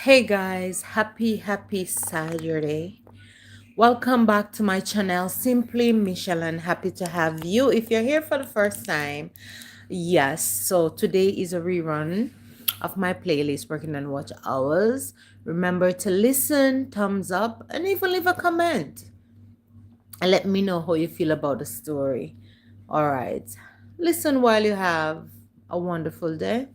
Hey guys, happy Saturday. Welcome back to my channel, Simply Michelle, and happy to have you. If you're here for the first time, yes, so today is a rerun of my playlist, Working on Watch Hours. Remember to listen, thumbs up, and even leave a comment and let me know how you feel about the story. All right, listen while you have a wonderful day.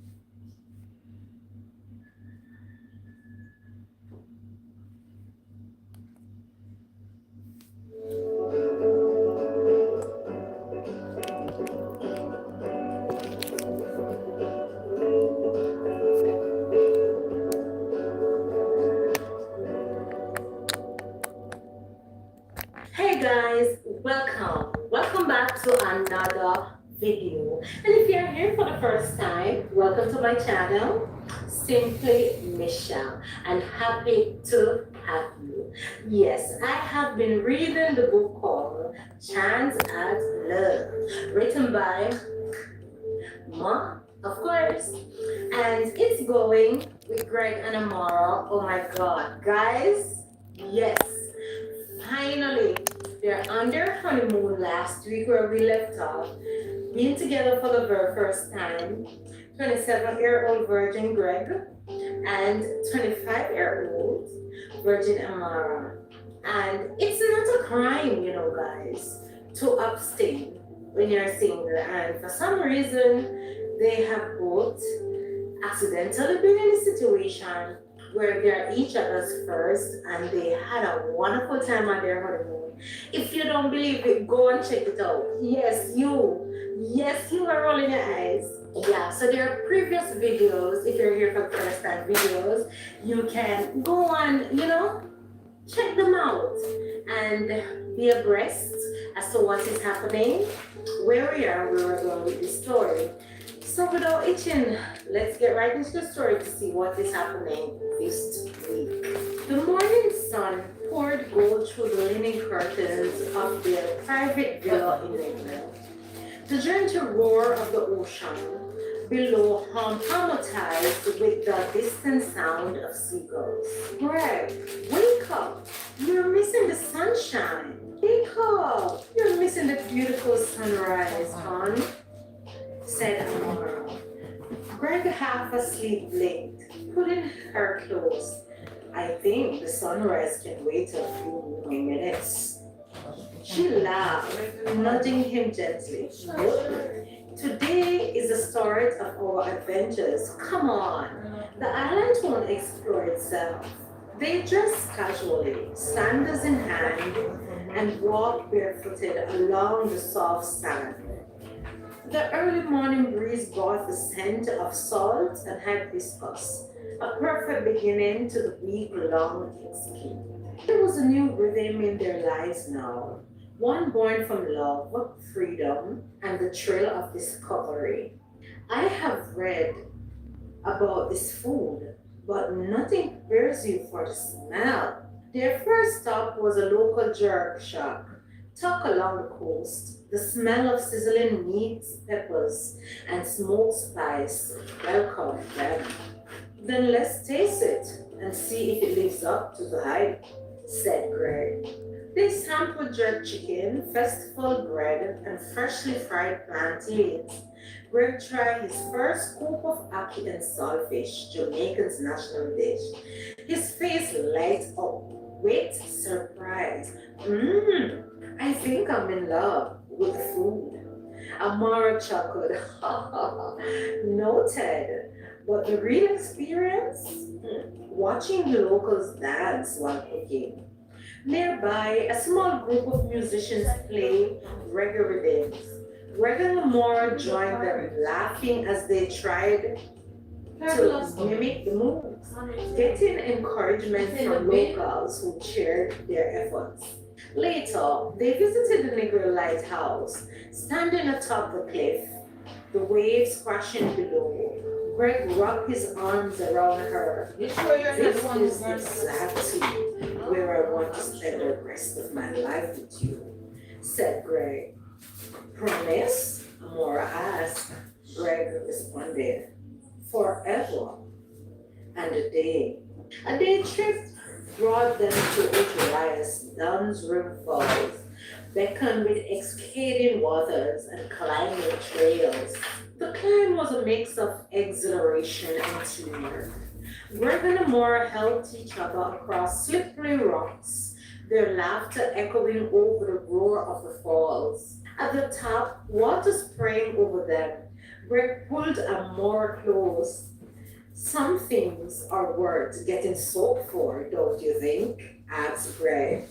Hey guys, welcome back to another video. And if you're here for the first time, welcome to my channel, Simply Michelle, and happy to have you. Yes, I have been reading the book called Chance at Love, written by Ma, of course, and it's going with Greg and Amara. Oh my god, guys, yes. Finally, they're on their honeymoon last week where we left off. Being together for the very first time. 27-year-old Virgin Greg and 25-year-old Virgin Amara. And it's not a crime, guys, to abstain when you're single. And for some reason, they have both accidentally been in a situation where they're each other's first and they had a wonderful time on their honeymoon. If you don't believe it, go and check it out. Yes, you. Yes, you are rolling your eyes. Yeah, so there are previous videos. If you're here for the first time videos, you can go on, check them out and be abreast as to what is happening, where we are, where we're going with this story. So without itching, let's get right into the story to see what is happening this week. The morning sun poured gold through the linen curtains of their private villa in England. The gentle roar of the ocean below harmonized with the distant sound of seagulls. Greg, wake up! You're missing the sunshine. Wake up! You're missing the beautiful sunrise, hon, said Amara. Greg, half asleep, blinked, putting her close. I think the sunrise can wait a few more minutes. She laughed, nudging him gently. Nope. Today is the start of our adventures. Come on. The island won't explore itself. They dressed casually, sandals in hand, and walked barefooted along the soft sand. The early morning breeze brought the scent of salt and hibiscus, a perfect beginning to the week-long scheme. There was a new rhythm in their lives now, one born from love, freedom, and the thrill of discovery. I have read about this food, but nothing prepares you for the smell. Their first stop was a local jerk shop, tucked along the coast. The smell of sizzling meats, peppers, and smoked spice welcomed them. Then let's taste it and see if it lives up to the hype, said Greg. They sampled jerk chicken, festival bread, and freshly fried plantains. Greg tried his first scoop of ackee and saltfish, Jamaican's national dish. His face light up with surprise. Mmm, I think I'm in love with the food. Amara chuckled. Noted. But the real experience? Watching the locals dance while cooking. Nearby, a small group of musicians played reggae rhythms. Regular more joined them, laughing as they tried to mimic the moves, getting encouragement from locals who cheered their efforts. Later, they visited the Negro Lighthouse, standing atop the cliff, the waves crashing below. Greg wrapped his arms around her. You sure you're this not is exactly where I want to spend the rest of my life with you, said Greg. Promise? Mora asked. Greg responded, forever and a day. A day trip brought them to Urias, Dunn's River Falls, beckoned with cascading waters and climbing trails. The climb was a mix of exhilaration and teamwork. Greg and Amora helped each other across slippery rocks, their laughter echoing over the roar of the falls. At the top, water spraying over them, Greg pulled Amora close. Some things are worth getting soaked for, don't you think? Asked Greg.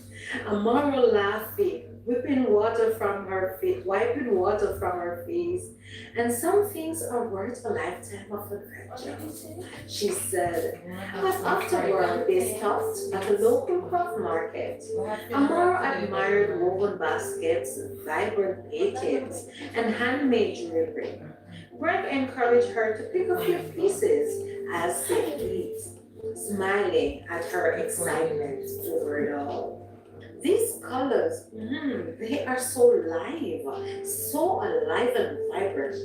Amara laughing, wiping water from her face. And some things are worth a lifetime of adventure, she said. But afterward, they stopped at a local craft market. Amara admired woven baskets, vibrant paintings, and handmade jewelry. Greg encouraged her to pick a few pieces as they eat, smiling at her excitement over it all. These colors, they are so alive and vibrant.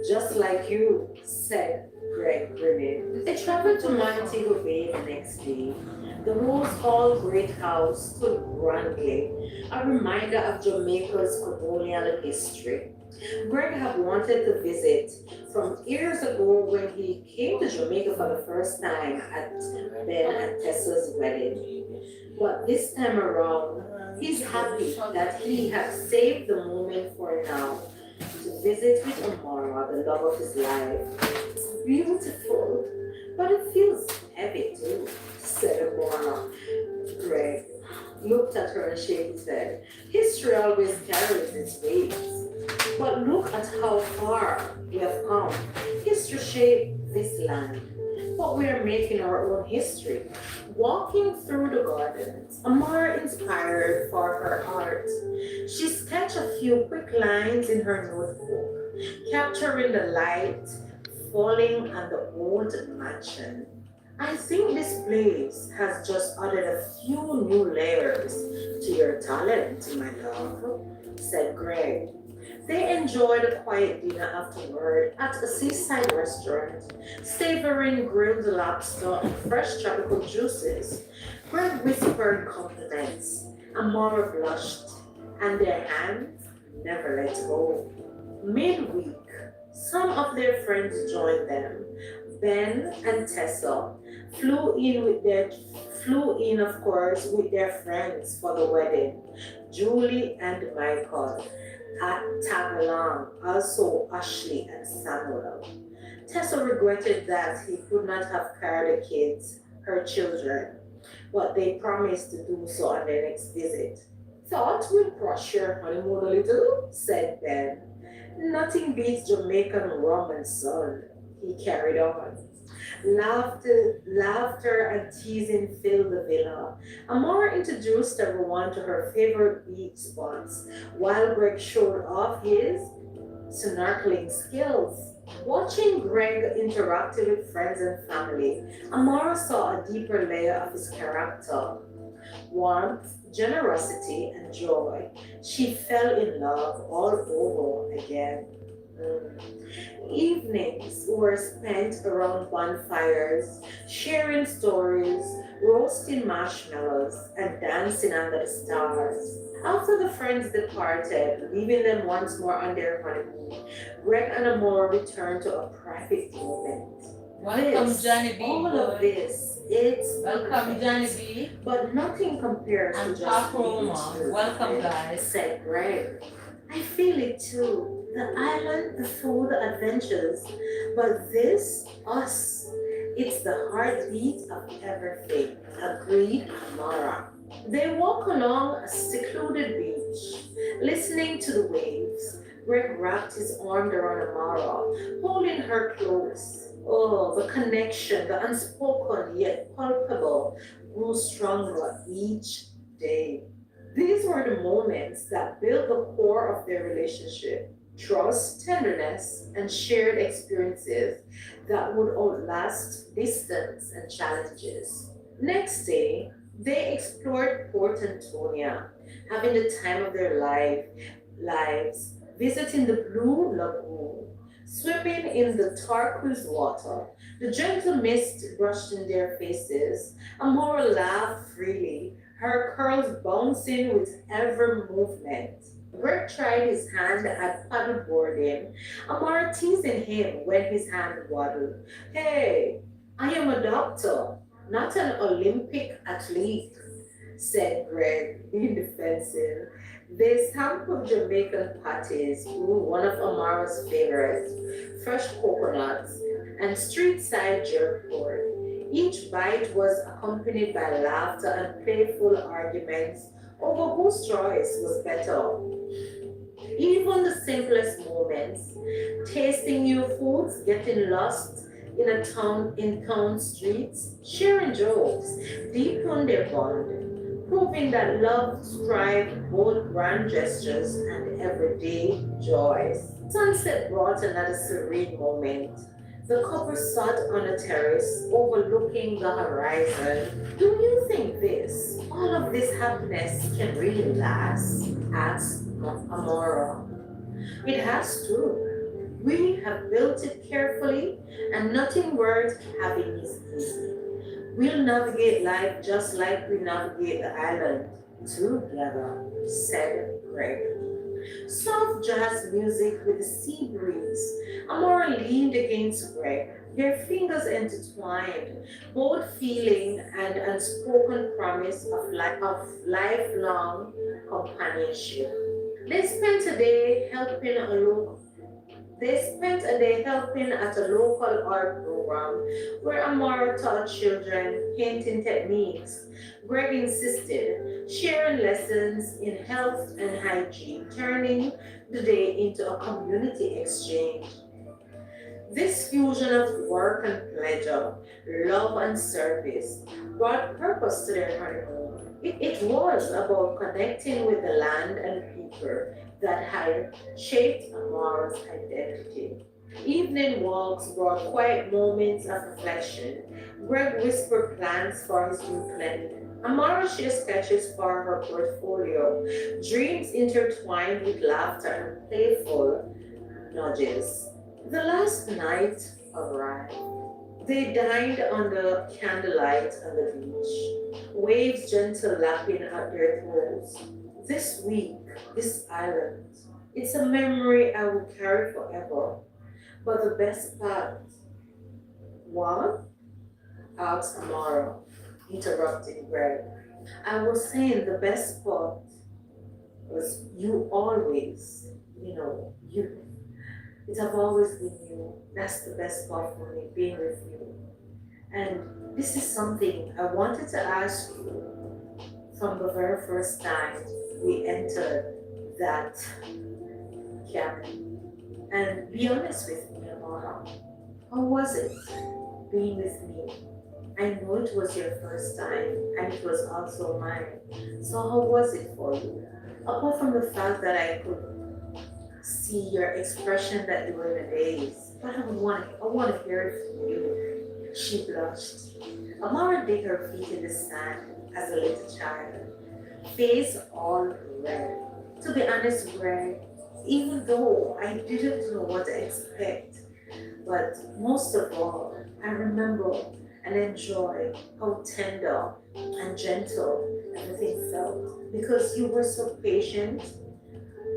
Just like you, said Greg, grinning. They traveled to Montego Bay the next day. The Rose Hall Great House stood grandly, a reminder of Jamaica's colonial history. Greg had wanted to visit from years ago when he came to Jamaica for the first time at Ben and Tessa's wedding. But this time around, he's happy that he had saved the moment for now to visit with Amara, the love of his life. It's beautiful, but it feels heavy too, said Amara. Greg looked at her and shook his head. History always carries its weight. But look at how far we have come. History shaped this land, but we are making our own history. Walking through the gardens, Amara inspired for her art. She sketched a few quick lines in her notebook, capturing the light falling on the old mansion. I think this place has just added a few new layers to your talent, my love, said Greg. They enjoyed a quiet dinner afterward at a seaside restaurant, savoring grilled lobster and fresh tropical juices. Greg whispered compliments. Amora blushed, and their hands never let go. Midweek, some of their friends joined them. Ben and Tessa flew in with their flew in, of course, with their friends for the wedding. Julie and Michael tag along, also Ashley and Samuel. Tessa regretted that he could not have carried the kids, her children, but they promised to do so on their next visit. Thought we'll crush your honeymoon a little, said Ben. Nothing beats Jamaican rum and sun, he carried on. Laughter and teasing filled the villa. Amora introduced everyone to her favorite beach spots, while Greg showed off his snorkeling skills. Watching Greg interact with friends and family, Amora saw a deeper layer of his character warmth, generosity, and joy. She fell in love all over again. Mm. Evenings were spent around bonfires, sharing stories, roasting marshmallows, and dancing under the stars. After the friends departed, leaving them once more on their honeymoon, Greg and Amor returned to a private moment. Welcome, Johnny B. All of Boy. this, it's Welcome, Johnny perfect. B. But nothing compares to And just Pop being Roma. Welcome, together, guys. said Greg. I feel it too. The island, the food, the adventures. But this, us, it's the heartbeat of everything. Agreed, Mara. They walk along a secluded beach, listening to the waves. Greg wrapped his arm around Amara, holding her close. Oh, the connection, the unspoken yet palpable, grew stronger each day. These were the moments that built the core of their relationship trust, tenderness, and shared experiences that would outlast distance and challenges. Next day, they explored Port Antonia, having the time of their lives, visiting the Blue Lagoon, swimming in the turquoise water. The gentle mist brushed in their faces. Amora laughed freely, her curls bouncing with every movement. Greg tried his hand at paddleboarding, Amara teasing him when his hand waddled. Hey, I am a doctor, not an Olympic athlete, said Greg, being defensive. They sampled Jamaican patties, ooh, one of Amara's favorites, fresh coconuts, and street side jerk pork. Each bite was accompanied by laughter and playful arguments over whose choice was better. Even the simplest moments, tasting new foods, getting lost in town streets, sharing jokes, deepen their bond, proving that love thrives both grand gestures and everyday joys. Sunset brought another serene moment. The couple sat on a terrace overlooking the horizon. Do you think all of this happiness can really last? Asked Amora. It has to. We have built it carefully, and nothing worth having is easy. We'll navigate life just like we navigate the island together, said Greg. Soft jazz music with the sea breeze. Amora leaned against Greg, their fingers intertwined, both feeling an unspoken promise of lifelong companionship. They spent a day helping a local they spent a day helping at a local art program where Amara taught children painting techniques. Greg insisted, sharing lessons in health and hygiene, turning the day into a community exchange. This fusion of work and pleasure, love and service, brought purpose to their honeymoon. It was about connecting with the land and people that had shaped Amara's identity. Evening walks brought quiet moments of reflection. Greg whispered plans for his new clinic. Amara shared sketches for her portfolio, dreams intertwined with laughter and playful nudges. The last night arrived. They dined under candlelight on the beach, waves gentle lapping at their throats. This week, this island, it's a memory I will carry forever. But the best part, what? Asked Amara, interrupting Greg. I was saying the best part was you always, you. It have always been you. That's the best part for me, being with you. And this is something I wanted to ask you from the very first time we entered that cabin. And be honest with me, Amara. How was it being with me? I know it was your first time and it was also mine. So how was it for you? Apart from the fact that I could see your expression that you were in the days. But I want to hear it from you. She blushed. Amara digged her feet in the sand as a little child, face all red. To be honest, Greg, even though I didn't know what to expect, but most of all, I remember and enjoy how tender and gentle everything felt because you were so patient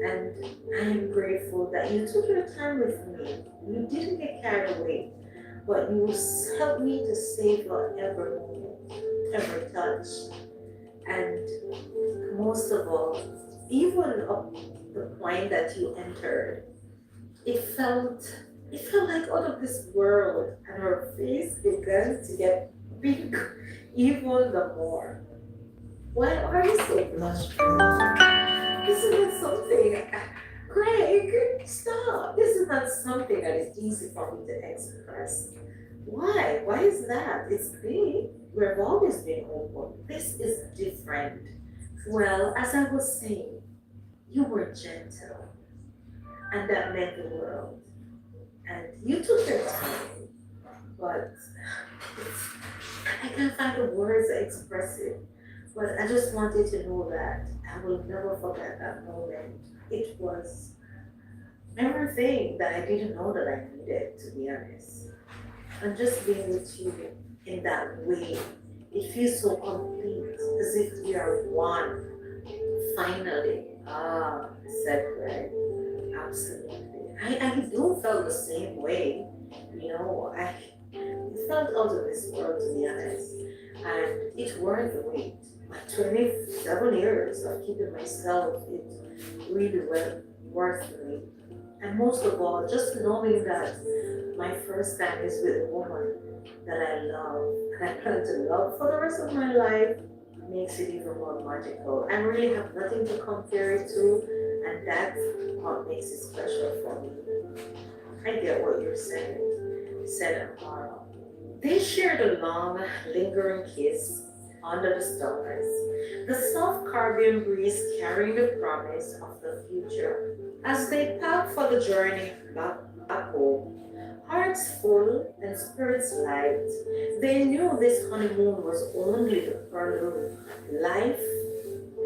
and I am grateful that you took your time with me. You didn't get carried away, but you helped me to savor every moment, every touch. And most of all, even up the point that you entered, it felt it felt like out of this world and her face began to get big even the more. Why are you so blushing? This is not something, Greg, stop. This is not something that is easy for me to express. Why? Why is that? It's me. We've always been open. This is different. Well, as I was saying, you were gentle, and that meant the world. And you took your time, but I can't find the words to express it. But I just wanted to know that I will never forget that moment. It was everything that I didn't know that I needed, to be honest. And just being with you in that way, it feels so complete, as if we are one, finally. Ah, said Greg. Absolutely. I do felt the same way. I felt out of this world, to be honest. And it worth the wait. My 27 years of keeping myself, it really well worth the wait. And most of all, just knowing that my first time is with a woman that I love and I plan to love for the rest of my life makes it even more magical. I really have nothing to compare it to, and that's what makes it special for me. I get what you're saying, said Amara. They shared a long, lingering kiss under the stars, the soft Caribbean breeze carrying the promise of the future. As they packed for the journey back home, hearts full and spirits light, they knew this honeymoon was only the prelude. Life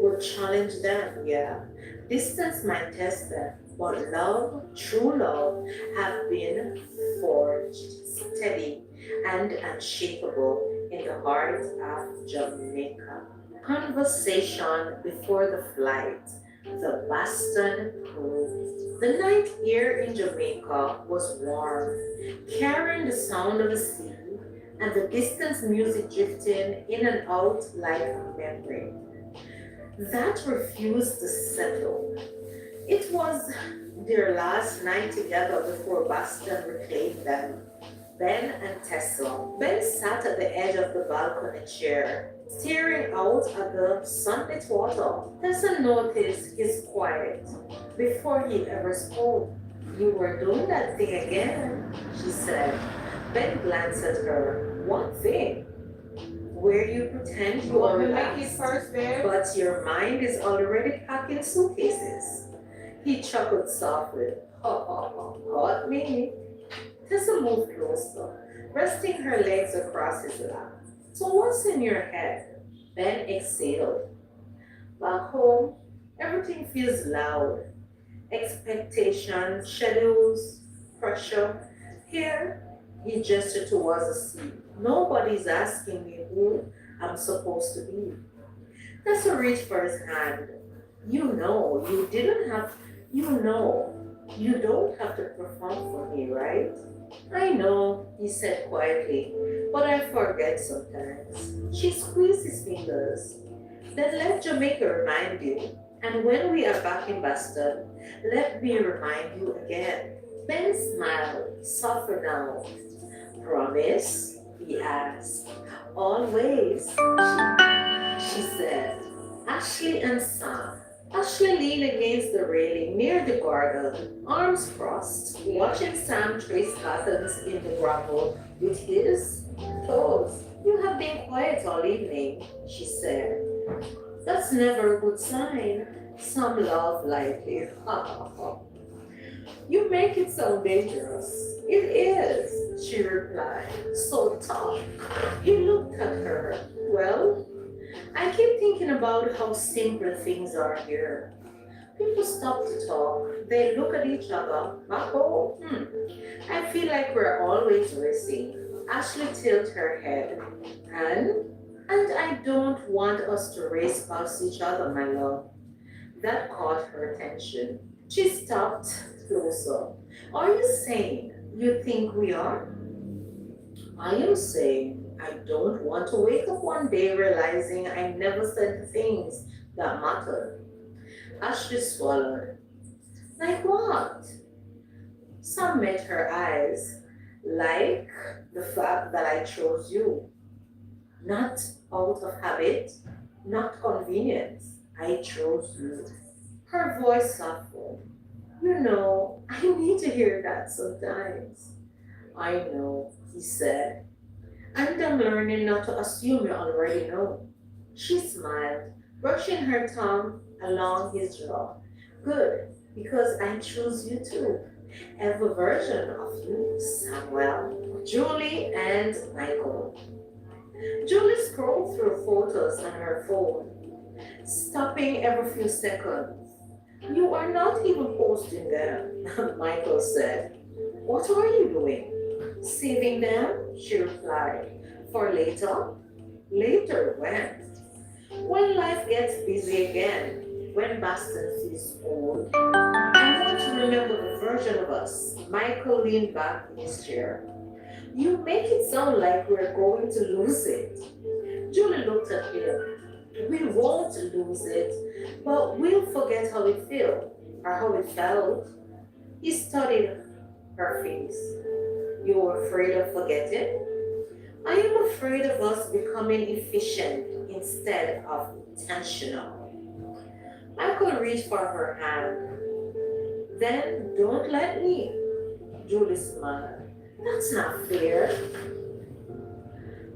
would challenge them, yeah. Distance might test them, but love, true love, have been forged steady and unshakable in the heart of Jamaica. Conversation before the flight. The Boston crew. The night air in Jamaica was warm, carrying the sound of the sea and the distant music drifting in and out like a memory that refused to settle. It was their last night together before Boston reclaimed them. Ben and Tessa. Ben sat at the edge of the balcony chair, staring out at the sunlit water. Tessa noticed his quiet before he ever spoke. You were doing that thing again, she said. Ben glanced at her. What thing? Where you pretend you are relaxed, but your mind is already packing suitcases. He chuckled softly. Ha ha ha, got me. Tessa moved closer, resting her legs across his lap. So what's in your head? Ben exhaled. Back home, everything feels loud. Expectations, schedules, pressure. Here, he gestured towards the sea. Nobody's asking me who I'm supposed to be. Tessa reached for his hand. You know, you didn't have, you know, you don't have to perform for me, right? I know, he said quietly, but I forget sometimes. She squeezed his fingers. Then let Jamaica remind you. And when we are back in Boston, let me remind you again. Ben smiled, softer now. Promise? He asked. Always, she said. Ashley and Sam. Ashley leaned against the railing near the garden, arms crossed, watching Sam trace patterns in the gravel with his toes. You have been quiet all evening, she said. That's never a good sign. Sam laughed lightly. Ha ha ha. You make it sound dangerous. It is, she replied, so tough. He looked at her. Well, I keep thinking about how simple things are here. People stop to talk. They look at each other. Oh, I feel like we're always racing. Ashley tilted her head. And? And I don't want us to race past each other, my love. That caught her attention. She stopped closer. Are you saying you think we are? I am saying I don't want to wake up one day realizing I never said the things that mattered. Ashley swallowed. Like what? Some met her eyes. Like the fact that I chose you. Not out of habit, not convenience. I chose you. Her voice softened. You know, I need to hear that sometimes. I know, he said. And I'm learning not to assume you already know. She smiled, brushing her tongue along his jaw. Good, because I choose you too. Every version of you, Samuel, Julie, and Michael. Julie scrolled through photos on her phone, stopping every few seconds. You are not even posting them, Michael said. What are you doing? Saving them, she replied. For later? Later when? When life gets busy again, when Boston feels old, I want to remember the version of us. Michael leaned back in his chair. You make it sound like we're going to lose it. Julie looked at him. We won't lose it, but we'll forget how it felt or how it felt. He studied her face. You're afraid of forgetting? I am afraid of us becoming efficient instead of intentional. Michael reached for her hand. Then don't let me. Julie smiled. That's not fair.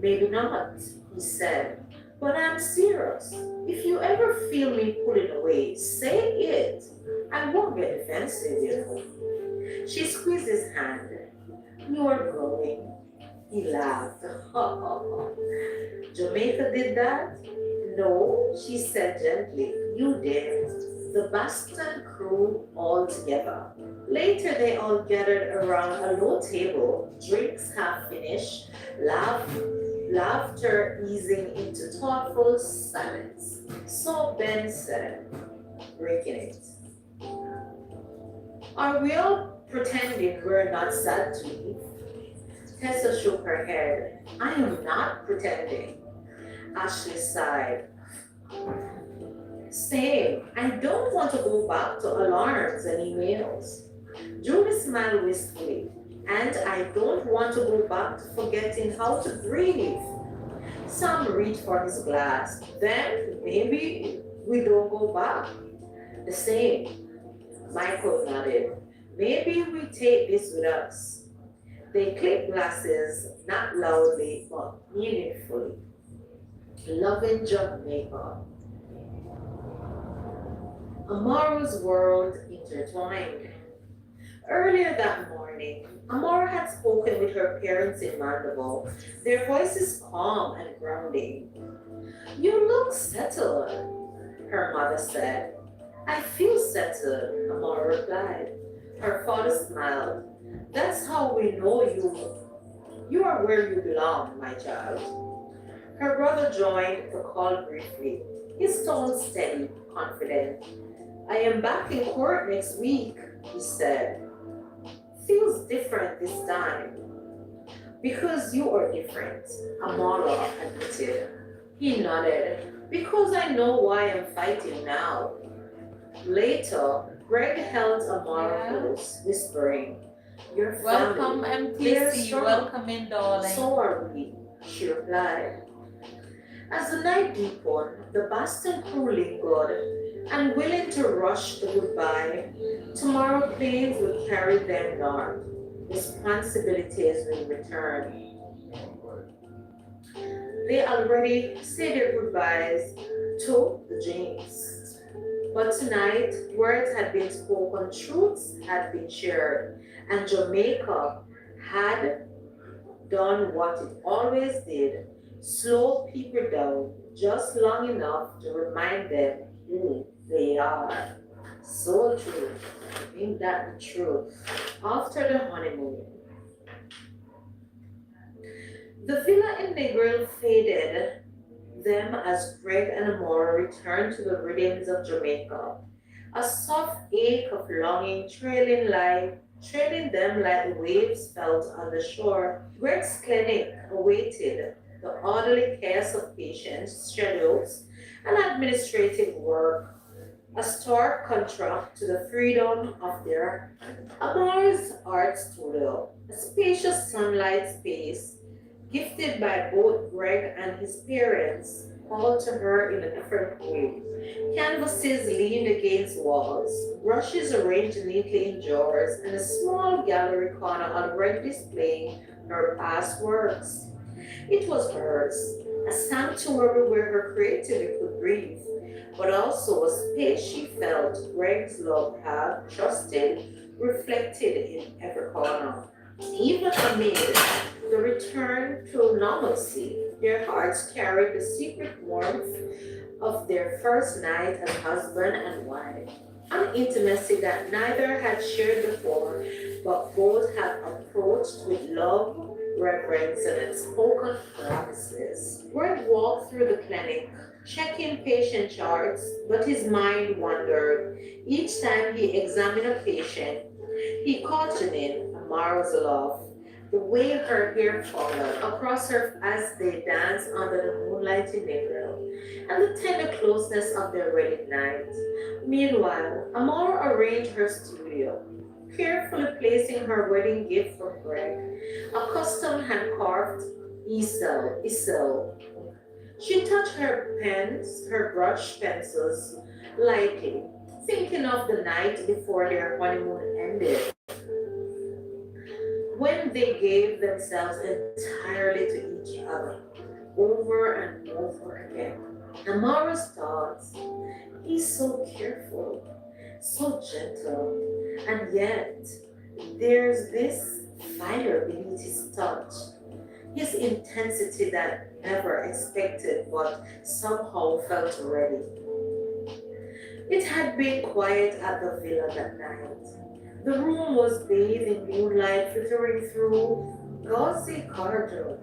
Maybe not, he said. But I'm serious. If you ever feel me pulling away, say it. I won't get defensive, you know. She squeezed his hand. You're growing. He laughed. Jamaica did that? No, she said gently. You did. The Boston crew all together. Later, they all gathered around a low table, drinks half finished, laughter easing into thoughtful silence. So Ben said, breaking it, are we all pretending we're not sad to leave? Tessa shook her head. I am not pretending. Ashley sighed. Same. I don't want to go back to alarms and emails. Julie smiled wistfully. And I don't want to go back to forgetting how to breathe. Sam reached for his glass. Then maybe we don't go back. The same. Michael nodded. Maybe we take this with us. They clicked glasses, not loudly but meaningfully. Loving Jamaica. Amaru's world intertwined. Earlier that morning, Amara had spoken with her parents in Mandeville, their voices calm and grounding. You look settled, her mother said. I feel settled, Amara replied. Her father smiled. That's how we know you. You are where you belong, my child. Her brother joined the call briefly, his tone steady, confident. I am back in court next week, he said. Feels different this time. Because you are different, Amara admitted. He nodded. Because I know why I'm fighting now. Later, Greg held Amara Yeah. close, whispering, Your Welcome, family, they're MTC. strong. Welcome in, darling. So are we, she replied. As the night deepened, the Boston crew lingered, unwilling to rush the goodbye. Tomorrow planes will carry them north. Responsibilities will return. They already said their goodbyes to the James. But tonight, words had been spoken, truths had been shared, and Jamaica had done what it always did, slow people down just long enough to remind them who they are. So true. Ain't that the truth? After the honeymoon, the villa in Negril faded them as Greg and Amora returned to the rhythms of Jamaica. A soft ache of longing trailing them like the waves felt on the shore. Greg's clinic awaited the orderly chaos of patients, schedules, and administrative work, a stark contrast to the freedom of their Amar's art studio, a spacious sunlight space gifted by both Greg and his parents, called to her in a different way. Canvases leaned against walls, brushes arranged neatly in drawers, and a small gallery corner already displaying her past works. It was hers, a sanctuary where her creativity could breathe, but also a space she felt Greg's love had trusted, reflected in every corner. Even amid the return to normalcy, their hearts carried the secret warmth of their first night as husband and wife. an intimacy that neither had shared before, but both had approached with love, reverence, and unspoken promises. Greg walked through the clinic, checking patient charts, but his mind wandered. Each time he examined a patient, he caught in Amara's laugh, the way her hair followed across her as they danced under the moonlight in April, and the tender closeness of their wedding night. Meanwhile, Amara arranged her studio, carefully placing her wedding gift for Greg, a custom hand-carved easel. She touched her pens, her brush pencils, lightly, thinking of the night before their honeymoon ended, when they gave themselves entirely to each other, over and over again. Amara's thoughts, he's so careful, so gentle, and yet there's this fire beneath his touch, his intensity that never expected but somehow felt ready. It had been quiet at the villa that night. The room was bathed in moonlight filtering through gauzy corridor.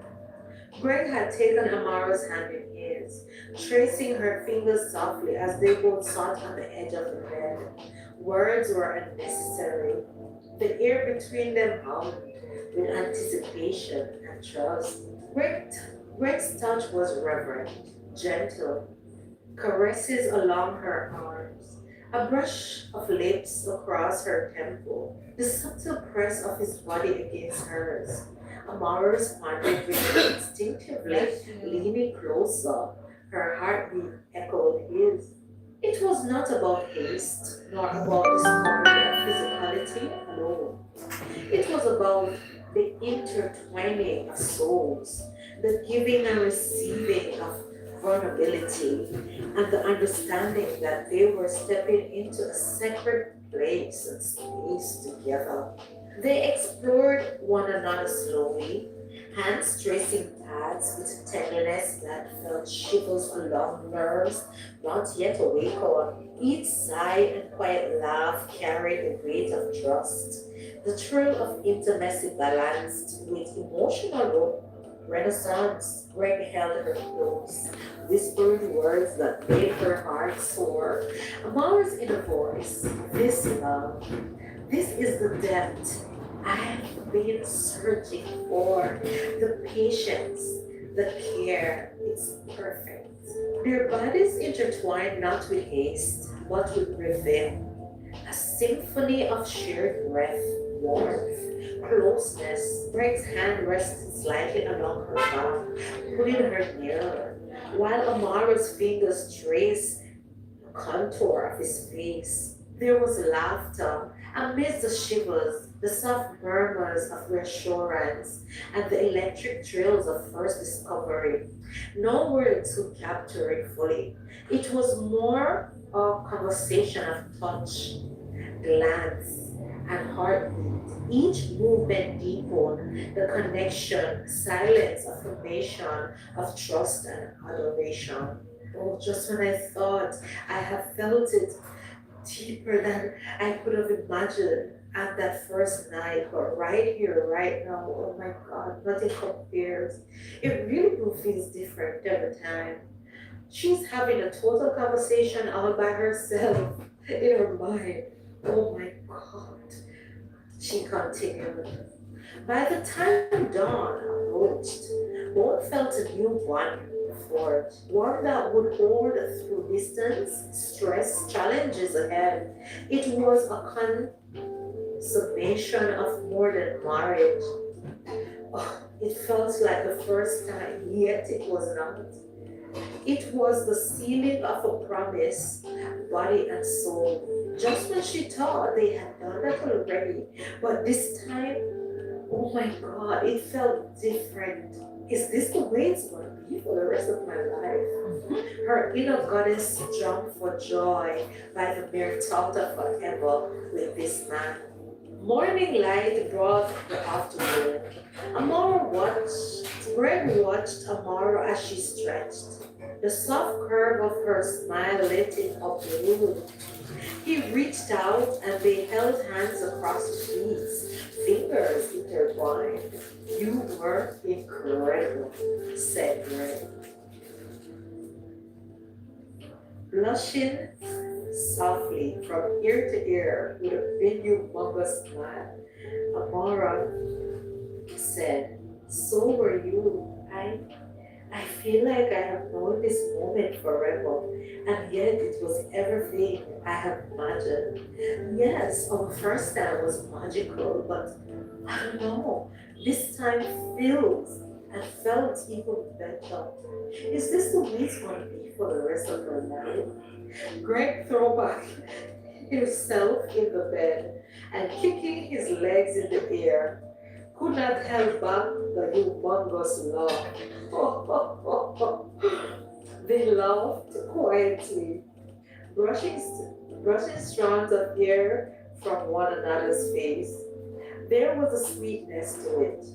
Greg had taken Amara's hand in his, tracing her fingers softly as they both sat on the edge of the bed. Words were unnecessary. The air between them hummed with anticipation and trust. Greg, Greg's touch was reverent, gentle, caresses along her arms, a brush of lips across her temple, the subtle press of his body against hers. Amara responded with instinctively Bless you. leaning closer, her heartbeat echoed his. It was not about haste, nor about discovery of physicality alone. It was about the intertwining of souls, the giving and receiving of vulnerability, and the understanding that they were stepping into a sacred place and space together. They explored one another slowly, hands tracing paths with tenderness that felt shivers along nerves not yet awakened. Each sigh and quiet laugh carried the weight of trust. The thrill of intimacy balanced with emotional renaissance. Greg held her close, whispered words that made her heart soar. Amara's inner voice, this love, this is the depth I've been searching for. The patience, the care, it's perfect. Their bodies intertwined not with haste, but with rhythm. A symphony of shared breath, warmth, closeness. Greg's hand rested slightly along her back, pulling her nearer, while Amara's fingers traced the contour of his face. There was laughter amidst the shivers, the soft murmurs of reassurance, and the electric thrills of first discovery. No words could capture it fully. It was more a conversation of touch, glance, and heartbeat. Each movement deepened the connection, silence, affirmation of trust and adoration. Oh, just when I thought I have felt it deeper than I could have imagined at that first night, but right here, right now, oh my God, nothing compares. It really do feels different every time. She's having a total conversation all by herself in her mind. Oh my God, she continued. By the time dawn approached, both felt a new bond forged, one that would hold through distance, stress, challenges ahead. It was a consummation of more than marriage. Oh, it felt like the first time, yet it was not. It was the sealing of a promise, body and soul. Just when she thought they had done that already, but this time, oh my God, it felt different. Is this the way it's going to be for the rest of my life? Her inner goddess jumped for joy by the mere thought of forever with this man. Morning light brought the afternoon. Greg watched Amara as she stretched. The soft curve of her smile lit him up the room. He reached out and they held hands across the sheets, fingers intertwined. You were incredible, said Greg, blushing softly from ear to ear with a big humongous smile. Amara said, so were you. I feel like I have known this moment forever, and yet it was everything I have imagined. Yes, our first time was magical, but I don't know. This time feels and felt even better. Is this the way it's going to be for the rest of her life? Greg threw back himself in the bed and kicking his legs in the air could not help back the humongous laugh. They laughed quietly, brushing, brushing strands of hair from one another's face. There was a sweetness to it,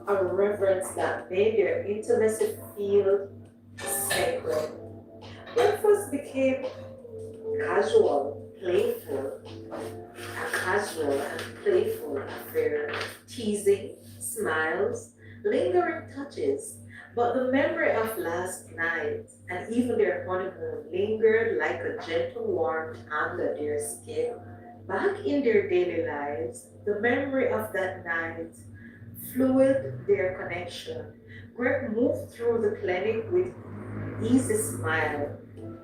a reverence that made their intimacy feel sacred. Breakfast became casual, playful, a casual and playful affair, teasing, smiles, lingering touches. But the memory of last night and even their honeymoon lingered like a gentle warmth under their skin. Back in their daily lives, the memory of that night fluid their connection. Greg moved through the clinic with easy smile,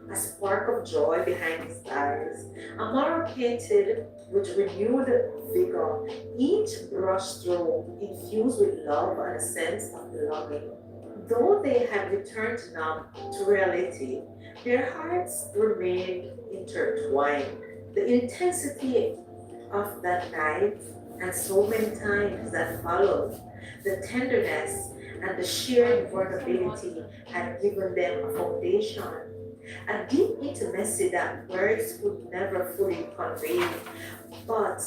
a spark of joy behind his eyes. Amara painted with renewed vigor, each brushstroke infused with love and a sense of belonging. Though they had returned now to reality, their hearts remained intertwined. The intensity of that night and so many times that followed, the tenderness and the shared vulnerability had given them a foundation, a deep intimacy that words could never fully convey, but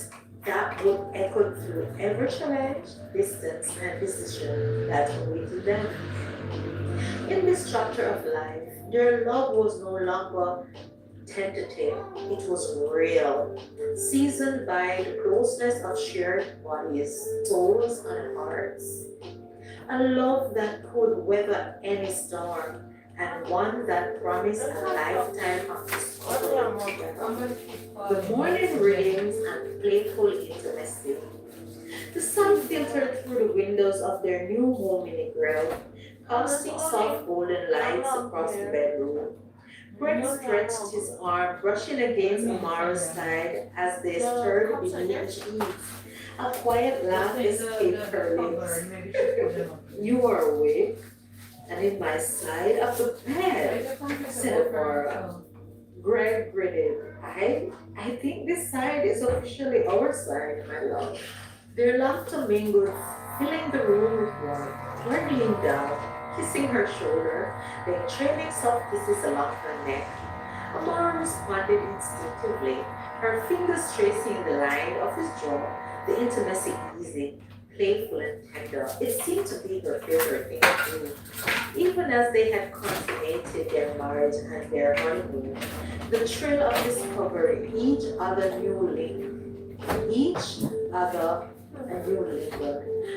that would echo through every challenge, distance, and decision that awaited them. In this chapter of life, their love was no longer tentative, it was real, seasoned by the closeness of shared bodies, souls, and hearts. A love that could weather any storm, and one that promised a lifetime of discovery together. The morning readings and playful intimacy. The sun filtered through the windows of their new home in the grove, casting soft golden lights across the bedroom. Greg stretched his arm, brushing against Amara's side as they stirred beneath the sheets. A quiet laugh escaped her lips. You are awake and in my side of the bed, said Amara. Greg gritted. I think this side is officially our side, my love. Their laughter mingled, filling the room with warmth. Greg leaned down, kissing her shoulder, then trailing soft kisses along her neck. Amara responded instinctively, her fingers tracing the line of his jaw, the intimacy easy, playful and tender. It seemed to be her favorite thing to do. Even as they had consummated their marriage and their honeymoon, the thrill of discovering each other a new labor.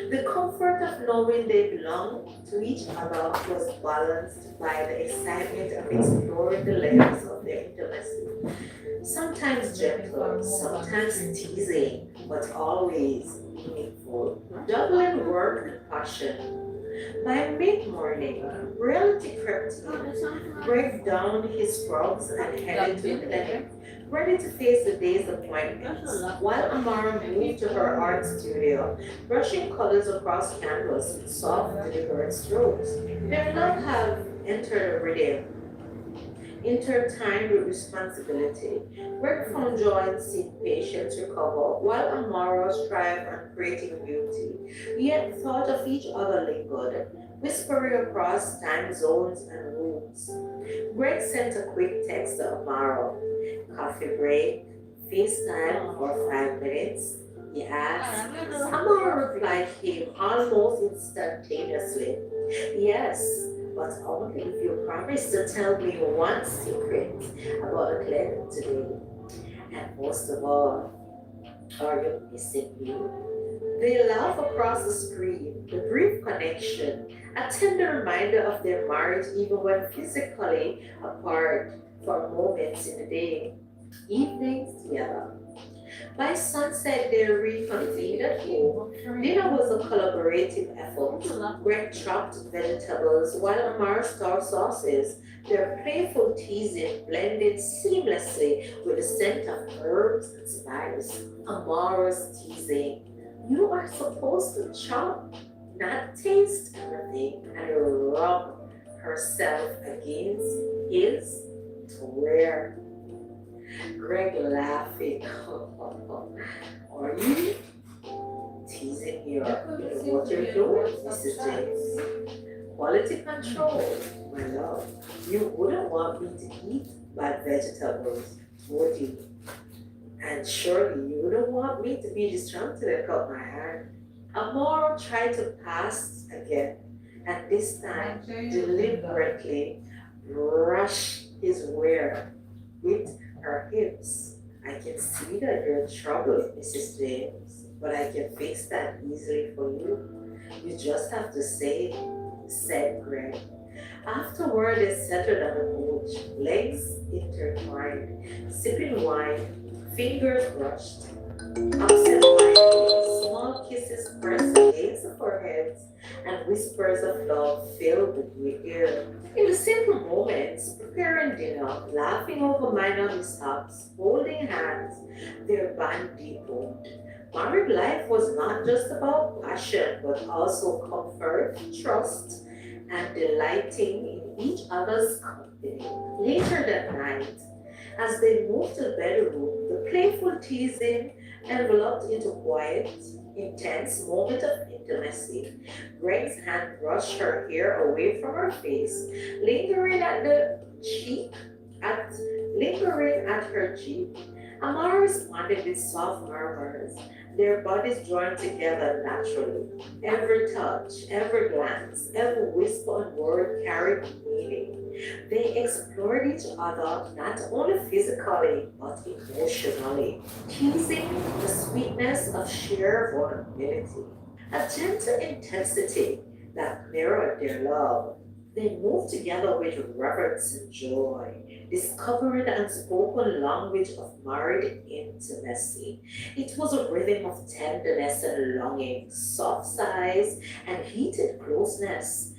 The comfort of knowing they belong to each other was balanced by the excitement of exploring the layers of their intimacy. Sometimes gentle, sometimes teasing, but always meaningful. Juggling work and passion. By mid-morning, reality crept in, break down his scrubs and headed to the clinic, ready to face the day's appointments, while Amara moved to her art studio, brushing colors across canvas with soft, deliberate strokes. Their love had entered a rhythm, intertwined with responsibility. Greg found joy in seeing patients recover, while Amara strived on creating beauty. Yet thought of each other lingered, whispering across time zones and rooms. Greg sent a quick text to Amara. Coffee break, FaceTime for 5 minutes. Yes, Ah, Summer replied him almost instantaneously. Yes, but only if you promise to tell me one secret about the clinic today. And most of all, are you missing me? They laugh across the screen, the brief connection, a tender reminder of their marriage even when physically apart for moments in the day, evenings together. By sunset, they reconvened at home. Dinner was a collaborative effort. Greg chopped vegetables while Amara stirred sauces. Their playful teasing blended seamlessly with the scent of herbs and spice. Amara's teasing. You are supposed to chop, not taste everything, and rub herself against his rare Greg laughing. Are you teasing your what you're doing, Mrs. James? Quality control, my love. You wouldn't want me to eat bad vegetables, would you? And surely you wouldn't want me to be distracted and cut my hand. Amor tried to pass again, and this time deliberately brush his wear with her hips. I can see that you're troubled, Mrs. James, but I can fix that easily for you. You just have to say, said Greg. Afterward, they settled on the couch, legs intertwined, sipping wine, fingers brushed, absent-mindedly, small kisses pressed against the foreheads, and whispers of love filled the air. In the simple moments, preparing dinner, laughing over minor mishaps, holding hands, their bond deepened. Married life was not just about passion, but also comfort, trust, and delighting in each other's company. Later that night, as they moved to the bedroom, the playful teasing enveloped into quiet, intense moment of intimacy. Greg's hand brushed her hair away from her face, lingering at the cheek, at lingering at her cheek. Amara responded with soft murmurs, their bodies drawn together naturally. Every touch, every glance, every whisper and word carried meaning. They explored each other not only physically but emotionally, teasing the sweetness of sheer vulnerability, a gentle intensity that mirrored their love. They moved together with reverence and joy, discovering the unspoken language of married intimacy. It was a rhythm of tenderness and longing, soft sighs and heated closeness.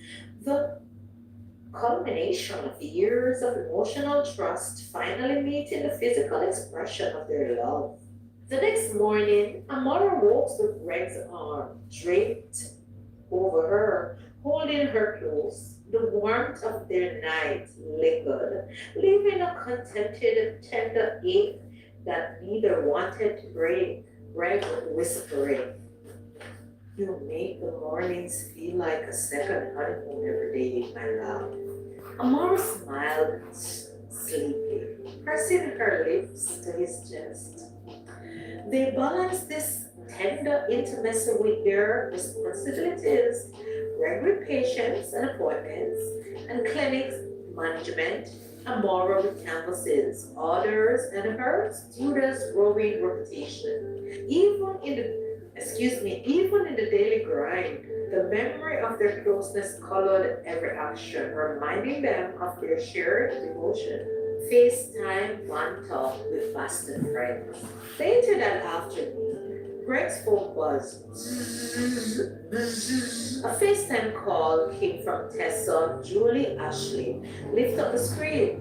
The culmination of years of emotional trust finally meeting the physical expression of their love. The next morning, Amara woke with Greg's arm draped over her, holding her close. The warmth of their night lingered, leaving a contented, tender ache that neither wanted to break. Greg whispering, you make the mornings feel like a second honeymoon every day, my love. Amara smiled sleepily, pressing her lips to his chest. They balanced this tender intimacy with their responsibilities, regular patients and appointments, and clinics management, Amara with canvases, orders, and her students' growing reputation. Even in the daily grind, the memory of their closeness colored every action, reminding them of their shared devotion. FaceTime one talk with Boston friends. Later that afternoon, Greg's phone buzzed. A FaceTime call came from Tessa, Julie, Ashley. Lit up the screen.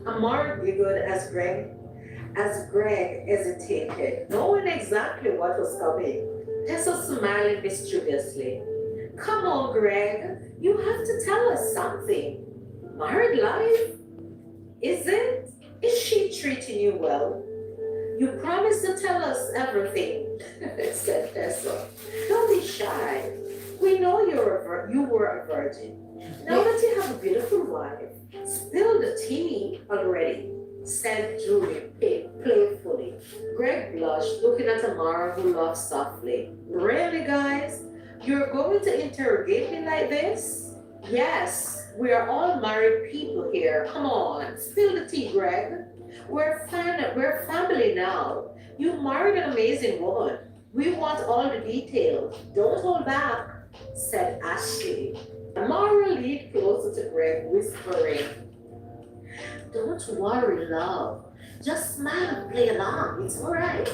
Amar giggled as Greg hesitated, knowing exactly what was coming. Tessa smiled mischievously. Come on, Greg, you have to tell us something. Married life? Is it? Is she treating you well? You promised to tell us everything, said Tessa. Don't be shy. We know you were a virgin. Now that you have a beautiful wife, spill the tea already. said Julie playfully. Greg blushed, looking at Amara, who laughed softly. Really, guys? You're going to interrogate me like this? Yes, we are all married people here. Come on, spill the tea, Greg. We're family now. You married an amazing woman. We want all the details. Don't hold back, said Ashley. Amara leaned closer to Greg, whispering, don't worry, love. Just smile and play along. It's alright.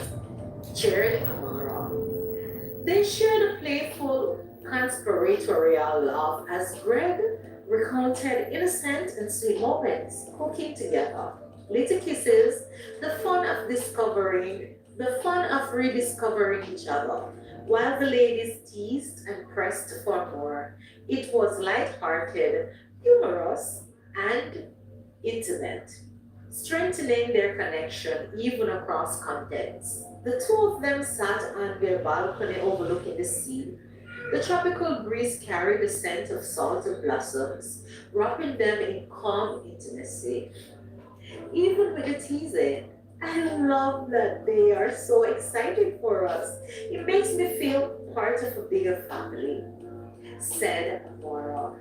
Cheered Amara. They shared a playful, conspiratorial laugh as Greg recounted innocent and sweet moments cooking together. Little kisses, the fun of rediscovering each other. While the ladies teased and pressed for more, it was light-hearted, humorous, and intimate, strengthening their connection even across continents. The two of them sat on their balcony overlooking the sea. The tropical breeze carried the scent of salted blossoms, wrapping them in calm intimacy. Even with the teasing, I love that they are so excited for us. It makes me feel part of a bigger family, said Mora.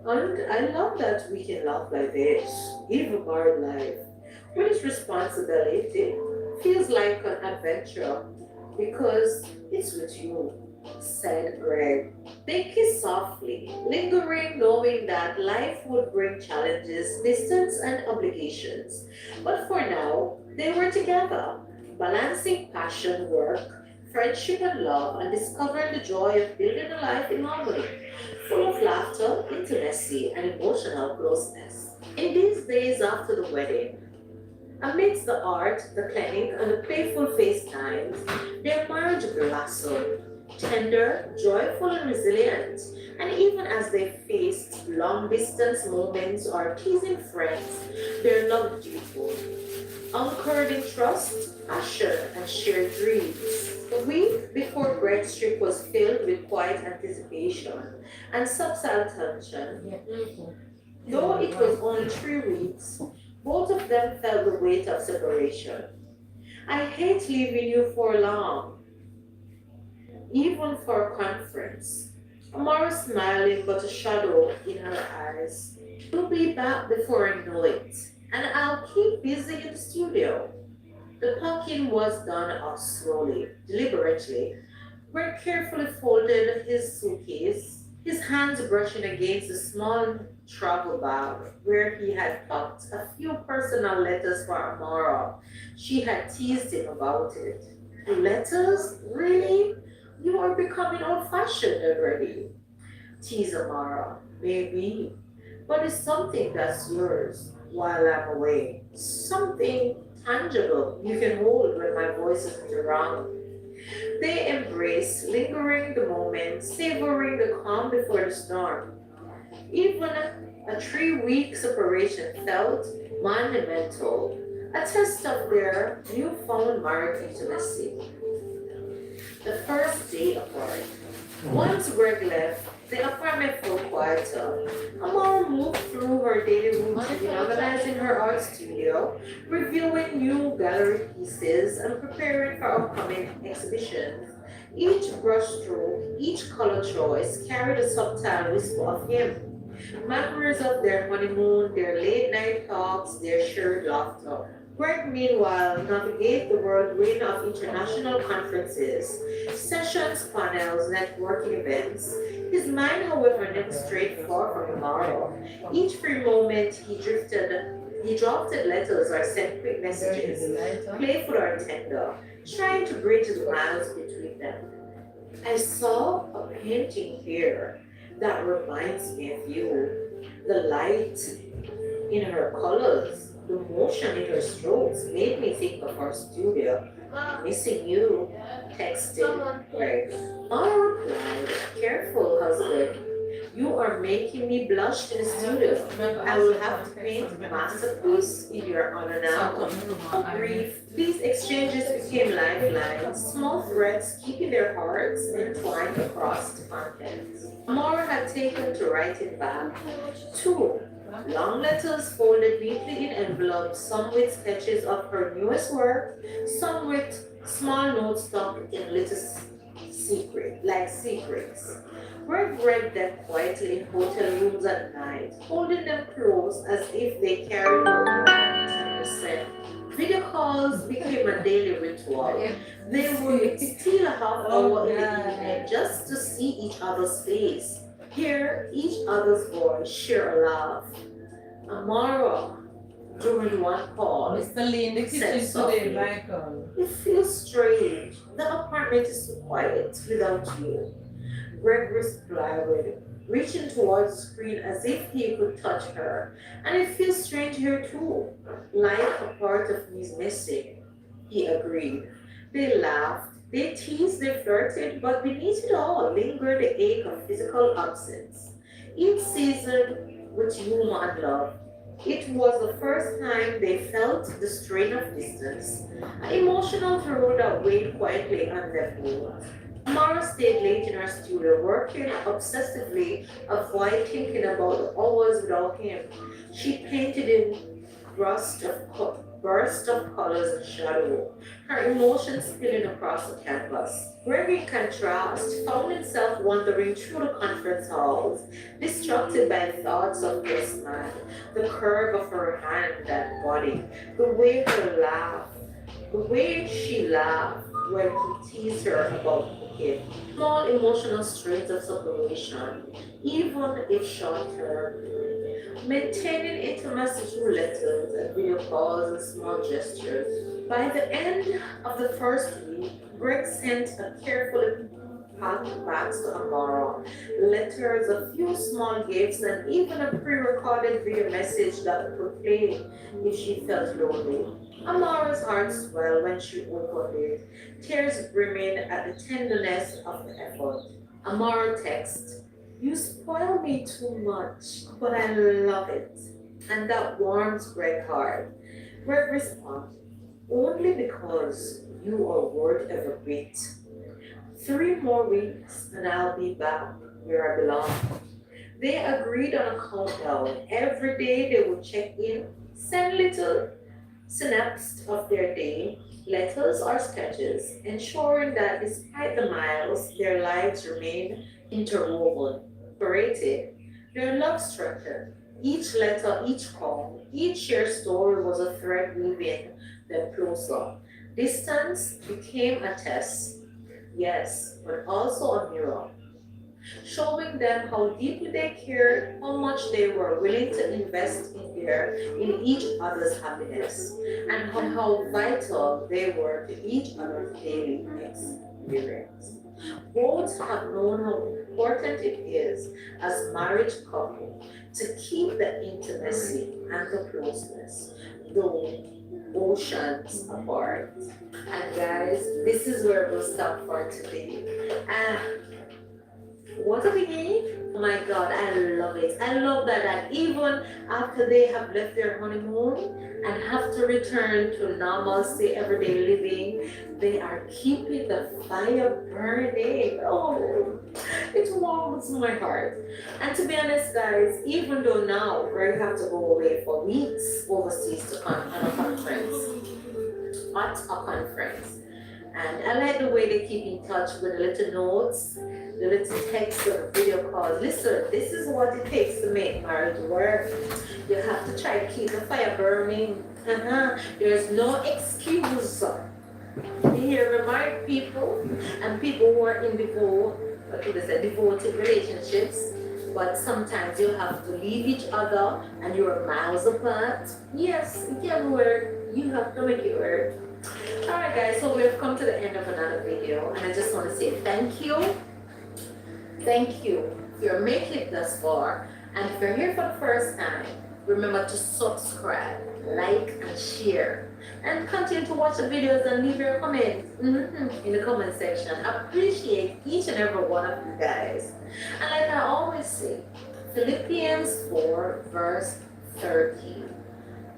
And I love that we can laugh like this, even married life. When it's responsibility, feels like an adventure because it's with you, said Greg. They kissed softly, lingering, knowing that life would bring challenges, distance, and obligations. But for now, they were together, balancing passion, work, friendship, and love, and discovering the joy of building a life in harmony, full of laughter, intimacy, and emotional closeness. In these days after the wedding, amidst the art, the clinic, and the playful FaceTimes, their marriage blossomed, tender, joyful, and resilient. And even as they faced long distance moments or teasing friends, their love deepened, anchored in trust, passion, and shared dreams. The week before Greg's trip was filled with quiet anticipation and subtle tension. Though it was only 3 weeks, both of them felt the weight of separation. I hate leaving you for long, even for a conference. Amara smiling, but a shadow in her eyes. You'll be back before I know it, and I'll keep busy in the studio. The packing was done slowly, deliberately. Greg carefully folded his suitcase, his hands brushing against the small travel bag where he had tucked a few personal letters for Amara. She had teased him about it. Letters? Really? You are becoming old fashioned already. Teased Amara. Maybe. But it's something that's yours while I'm away. Something tangible you can hold when my voice isn't around. They embraced, lingering the moment, savoring the calm before the storm. Even a 3 week separation felt monumental, a test of their newfound marriage intimacy. The first day apart. Once Greg left, the apartment felt quieter. Amara moved through her daily routine, organizing her art studio, reviewing new gallery pieces, and preparing for upcoming exhibitions. Each brushstroke, each color choice carried a subtle whisper of him. Memories of their honeymoon, their late night talks, their shared laughter. Greg, meanwhile, navigated the whirlwind of international conferences, sessions, panels, networking events. His mind, however, never strayed far from tomorrow. Each free moment he drafted letters or sent quick messages, playful or tender, trying to bridge the miles between them. I saw a painting here that reminds me of you. The light in her colors, the motion in her strokes made me think of our studio. Missing you, texted Greg. I replied, careful, husband. You are making me blush in the studio. I will have to paint a masterpiece in your honor now. So brief, these exchanges became lifelines, small threads keeping their hearts entwined across the content. Amara had taken to writing back. Two long letters folded neatly in envelopes, some with sketches of her newest work, some with small notes stuck in little secrets. Greg read them quietly in hotel rooms at night, holding them close as if they carried her scent. Video calls became a daily ritual. They would steal a half hour in the evening just to see each other's face, hear each other's voice, share a laugh. Amara, during one call, Mr. Lee in the kitchen today, Michael. it feels strange. The apartment is so quiet without you. Greg replied, reaching towards the screen as if he could touch her. And it feels strange here too, like a part of me is missing. He agreed. They laughed, they teased, they flirted, but beneath it all lingered the ache of physical absence. Each season with humor and love, it was the first time they felt the strain of distance, an emotional throw that weighed quietly on them both. Mara stayed late in her studio, working obsessively, avoid thinking about the hours without him. She painted in bursts of colors and shadow, her emotions spilling across the canvas. Greg, in contrast, found himself wandering through the conference halls, distracted by thoughts of this man, the curve of her hand and body, the way she laughed when he teased her about cooking. Small emotional strains of separation, even if short term. Maintaining intimacy through letters and video calls and small gestures. By the end of the first week, Greg sent a carefully packed box to Amara, letters, a few small gifts, and even a pre-recorded video message that would play if she felt lonely. Amara's heart swelled when she opened it, tears brimming at the tenderness of the effort. Amara texted, "You spoil me too much, but I love it." And that warms Greg's heart. Greg responded, "Only because you are worth every bit. 3 more weeks and I'll be back where I belong." They agreed on a countdown. Every day they would check in, send little snaps of their day, letters or sketches, ensuring that despite the miles, their lives remain interwoven, separated. Their love strengthened. Each letter, each call, each shared story was a thread weaving them closer. Distance became a test, yes, but also a mirror, showing them how deeply they cared, how much they were willing to invest in each other's happiness, and how vital they were to each other's daily experience. Both have known how important it is as marriage couple to keep the intimacy and the closeness, though oceans apart. And guys, this is where we'll stop for today. Ah, what a biggie! Oh my god, I love it. I love that even after they have left their honeymoon and have to return to normalcy, everyday living, they are keeping the fire burning. Oh, it warms my heart. And to be honest, guys, even though now we have to go away for weeks overseas to on a conference, at a conference. And I like the way they keep in touch with the little notes, the little text or video calls. Listen, this is what it takes to make marriage work. You have to try to keep the fire burning. There's no excuse. Here, married people and people who are in devoted relationships, but sometimes you have to leave each other and you're miles apart. Yes, it can work. You have to make it work. Alright guys, so we've come to the end of another video and I just want to say thank you. Thank you if you're making it thus far and if you're here for the first time, Remember to subscribe, like, and share. And continue to watch the videos and leave your comments in the comment section. I appreciate each and every one of you guys. And like I always say, Philippians 4, verse 13.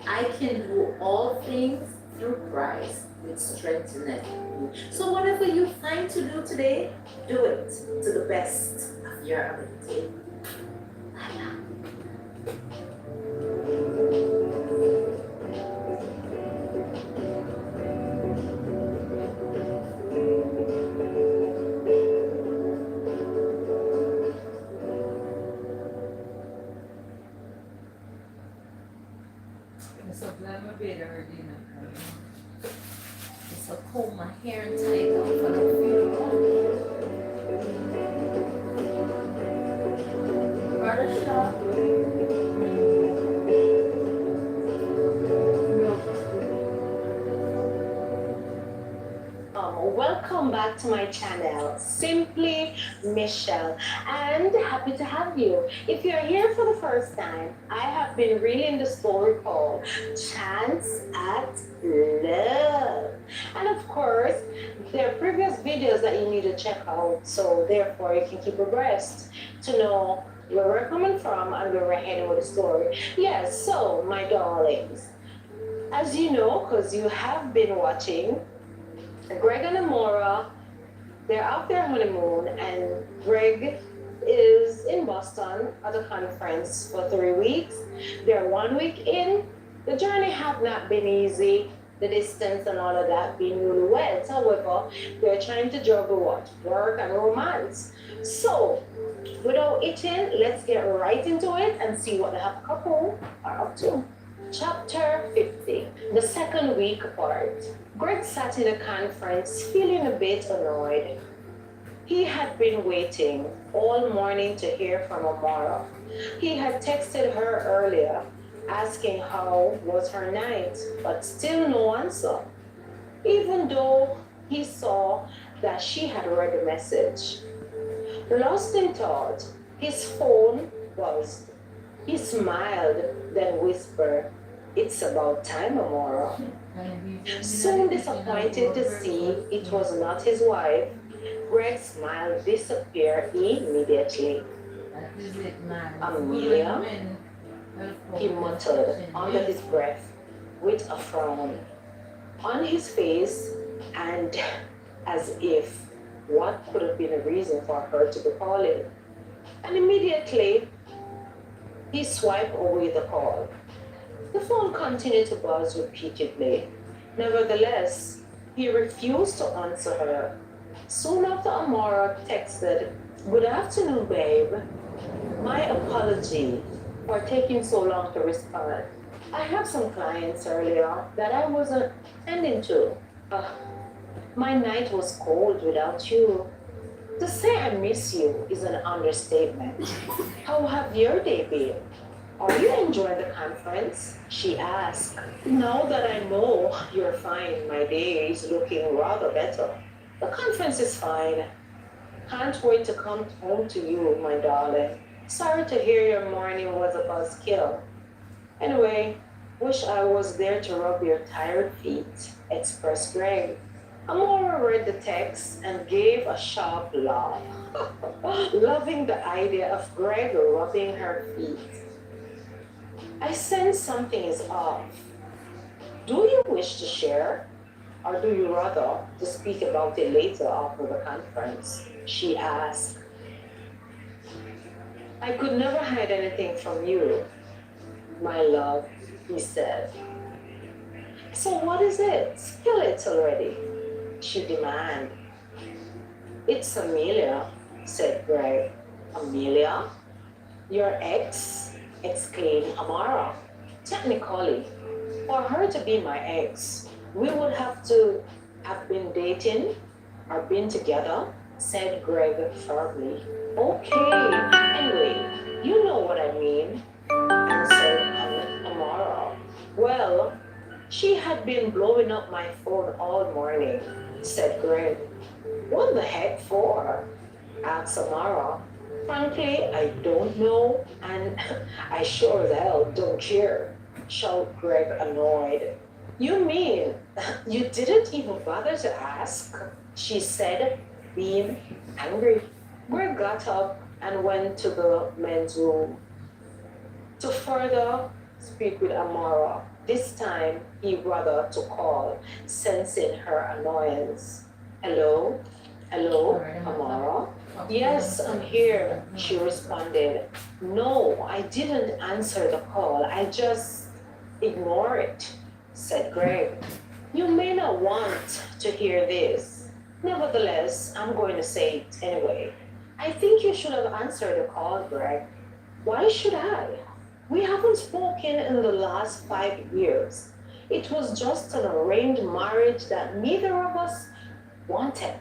I can do all things through Christ which strengtheneth me. So whatever you find to do today, do it to the best of your ability. So glad my bed already now. So comb my hair and tie it up for the funeral. Brother Shaw. Welcome back to my channel, Simply Michelle, and happy to have you. If you're here for the first time, I have been reading the story called Chance at Love. And of course, there are previous videos that you need to check out, so therefore you can keep abreast to know where we're coming from and where we're heading with the story. Yes, so my darlings, as you know, because you have been watching, Greg and Amora, they're out their honeymoon, and Greg is in Boston at a conference for 3 weeks. They're 1 week in. The journey have not been easy, the distance and all of that being newlyweds. However, they're trying to juggle what? Work and romance. So, without itching, let's get right into it and see what the happy couple are up to. Chapter 50, the second week apart. Greg sat in a conference feeling a bit annoyed. He had been waiting all morning to hear from Amara. He had texted her earlier asking how was her night, but still no answer, even though he saw that she had read the message. Lost in thought, his phone buzzed. He smiled, then whispered, "It's about time, Amora." Soon disappointed to see it was not his wife, Greg's smile disappeared immediately. "Amelia?" he muttered under his breath with a frown on his face, and as if what could have been a reason for her to be calling. And immediately, he swiped away the call. The phone continued to buzz repeatedly. Nevertheless, he refused to answer her. Soon after, Amara texted, "Good afternoon, babe. My apology for taking so long to respond. I have some clients earlier that I wasn't attending to. My night was cold without you. To say I miss you is an understatement. How have your day been? Are you enjoying the conference?" she asked. "Now that I know you're fine, my day is looking rather better. The conference is fine. Can't wait to come home to you, my darling. Sorry to hear your morning was a buzzkill. Anyway, wish I was there to rub your tired feet," expressed Greg. Amora read the text and gave a sharp laugh, loving the idea of Greg rubbing her feet. "I sense something is off. Do you wish to share? Or do you rather to speak about it later after the conference?" she asked. "I could never hide anything from you, my love," he said. "So what is it? Spill it already," she demanded. "It's Amelia," said Greg. "Amelia? Your ex?" exclaimed Amara. "Technically, for her to be my ex, we would have to have been dating or been together," said Greg firmly. "Okay, anyway, you know what I mean," answered Amara. "Well, she had been blowing up my phone all morning," said Greg. "What the heck for?" asked Amara. Frankly, I don't know, and I sure as hell don't care, shouted Greg, annoyed. You mean you didn't even bother to ask? She said, being angry. Greg got up and went to the men's room to further speak with Amara. This time, he bothered to call, sensing her annoyance. Hello? Hello, Amara? Yes, I'm here, she responded. No, I didn't answer the call. I just ignore it, said Greg. You may not want to hear this. Nevertheless, I'm going to say it anyway. I think you should have answered the call, Greg. Why should I? We haven't spoken in the last 5 years. It was just an arranged marriage that neither of us wanted.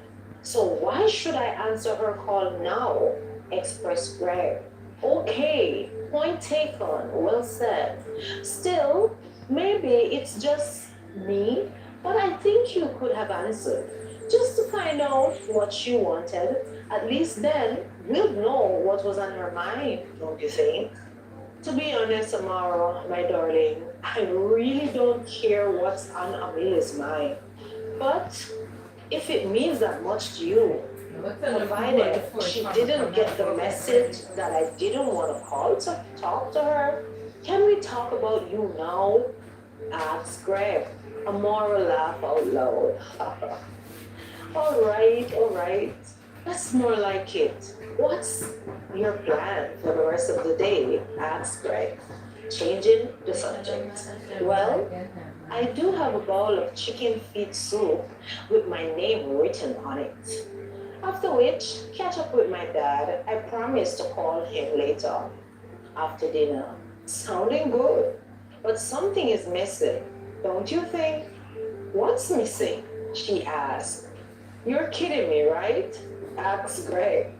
So why should I answer her call now? Expressed Greg. Okay, point taken, well said. Still, maybe it's just me, but I think you could have answered. Just to find out what she wanted. At least then we'll know what was on her mind, don't you think? To be honest, Amara, my darling, I really don't care what's on Amelia's mind. But if it means that much to you, provided she didn't get the message that I didn't want to call to talk to her, can we talk about you now? Asked Greg. Amara laughed out loud. All right. That's more like it. What's your plan for the rest of the day? Asked Greg, changing the subject. Well, I do have a bowl of chicken feet soup with my name written on it. After which, catch up with my dad. I promise to call him later after dinner. Sounding good, but something is missing, don't you think? What's missing? She asked. You're kidding me, right? Asked Greg.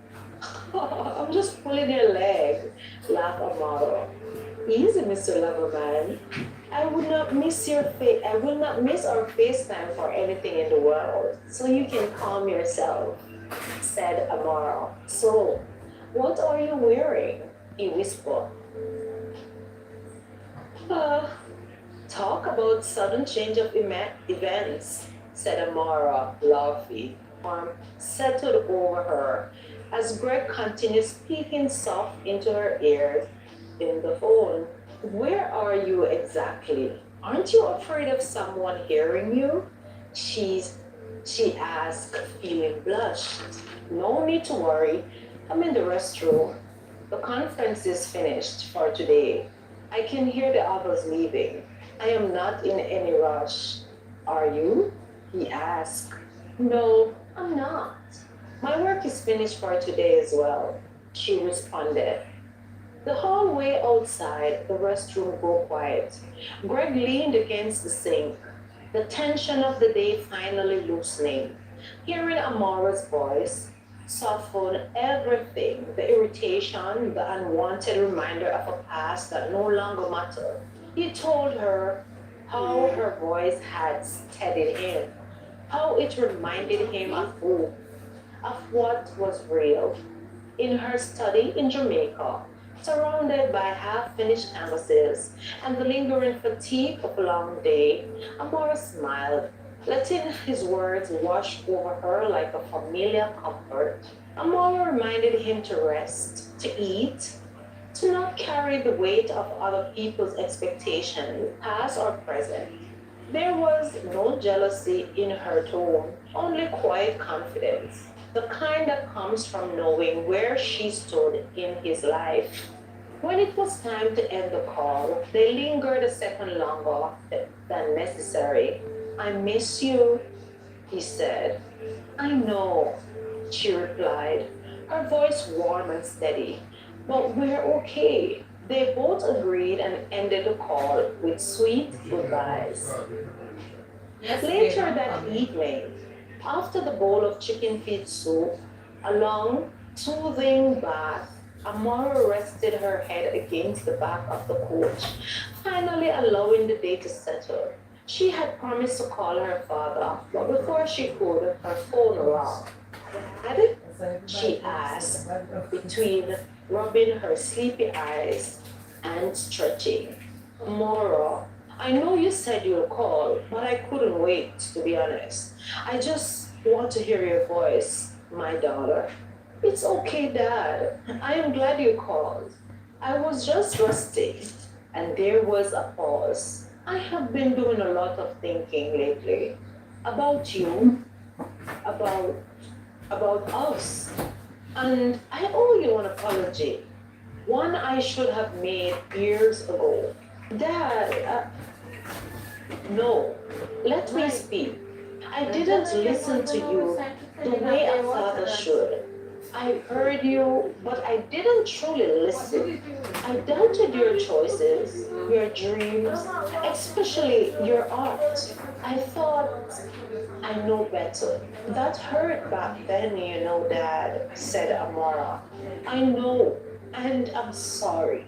I'm just pulling your leg, laughed Amaro. Easy, Mr. Loverman. I would not miss your face. I will not miss our FaceTime for anything in the world. So you can calm yourself, said Amaro. So, what are you wearing? He whispered. Uh, Talk about sudden change of events, said Amara, laughing. Arm settled over her as Greg continued speaking soft into her ears in the phone. Where are you exactly? Aren't you afraid of someone hearing you? She's, she asked, feeling blushed. No need to worry. I'm in the restroom. The conference is finished for today. I can hear the others leaving. I am not in any rush. Are you? He asked. No, I'm not. My work is finished for today as well, she responded. The hallway outside the restroom grew quiet. Greg leaned against the sink, the tension of the day finally loosening. Hearing Amara's voice softened everything, the irritation, the unwanted reminder of a past that no longer mattered. He told her how her voice had steadied him, how it reminded him of hope, of what was real. In her study in Jamaica, surrounded by half-finished canvases and the lingering fatigue of a long day, Amora smiled, letting his words wash over her like a familiar comfort. Amora reminded him to rest, to eat, to not carry the weight of other people's expectations, past or present. There was no jealousy in her tone, only quiet confidence, the kind that comes from knowing where she stood in his life. When it was time to end the call, they lingered a second longer than necessary. I miss you, he said. I know, she replied, her voice warm and steady. But we're okay. They both agreed and ended the call with sweet goodbyes. Later that evening, after the bowl of chicken feet soup, a long, soothing bath, Amara rested her head against the back of the coach, finally allowing the day to settle. She had promised to call her father, but before she could, her phone rang. Dad? she asked, between rubbing her sleepy eyes and stretching. Mora, I know you said you'll call, but I couldn't wait, to be honest. I just want to hear your voice, my daughter. It's okay, Dad. I am glad you called. I was just resting, and there was a pause. I have been doing a lot of thinking lately about you, about us, and I owe you an apology. One I should have made years ago. Dad, no, let me speak. I didn't listen to you the way a father should. I heard you, but I didn't truly listen. I doubted your choices, your dreams, especially your art. I thought I know better. That hurt back then, Dad, said Amara. I know, and I'm sorry.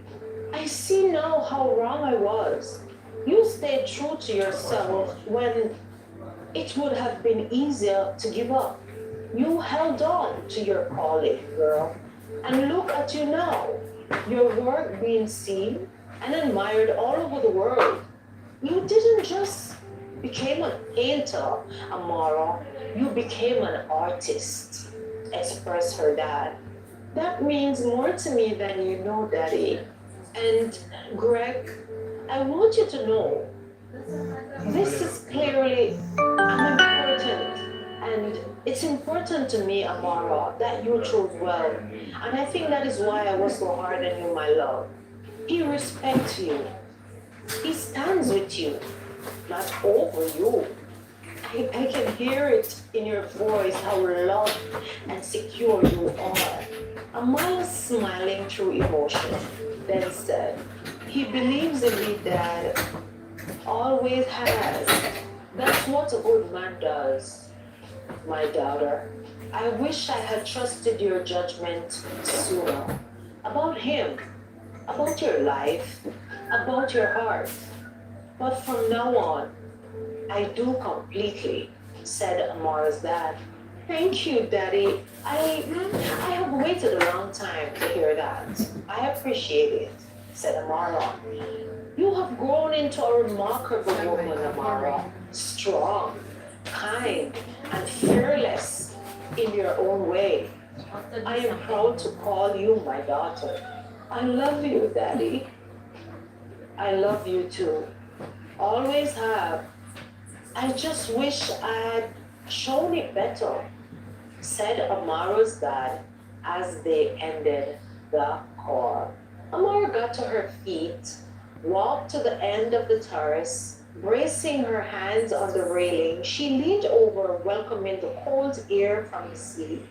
I see now how wrong I was. You stayed true to yourself when it would have been easier to give up. You held on to your calling, girl. And look at you now. Your work being seen and admired all over the world. You didn't just become an painter, Amara. You became an artist, expressed her dad. That means more to me than you know, Daddy. And Greg, I want you to know this is clearly I'm important. And it's important to me, Amara, that you chose well. And I think that is why I was so hard on you, my love. He respects you. He stands with you, not over you. I can hear it in your voice how loved and secure you are. Amara smiling through emotion, then said, he believes in me, Dad. Always has. That's what a good man does, my daughter. I wish I had trusted your judgment sooner. About him, about your life, about your heart. But from now on, I do completely, said Amara's dad. Thank you, Daddy. I have waited a long time to hear that. I appreciate it, said Amara. You have grown into a remarkable woman, Amara. Strong, kind, and fearless in your own way. I am proud to call you my daughter. I love you, Daddy. I love you too. Always have. I just wish I'd shown it better, said Amara's dad as they ended the call. Amara got to her feet, walked to the end of the terrace, bracing her hands on the railing. She leaned over, welcoming the cold air from the sea,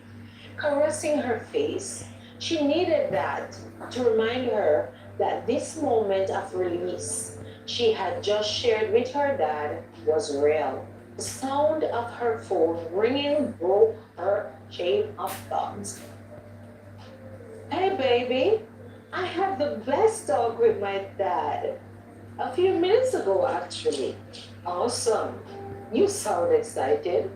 caressing her face. She needed that to remind her that this moment of release she had just shared with her dad was real. The sound of her phone ringing broke her chain of thought. Hey, baby, I had the best talk with my dad. A few minutes ago, actually. Awesome. You sound excited.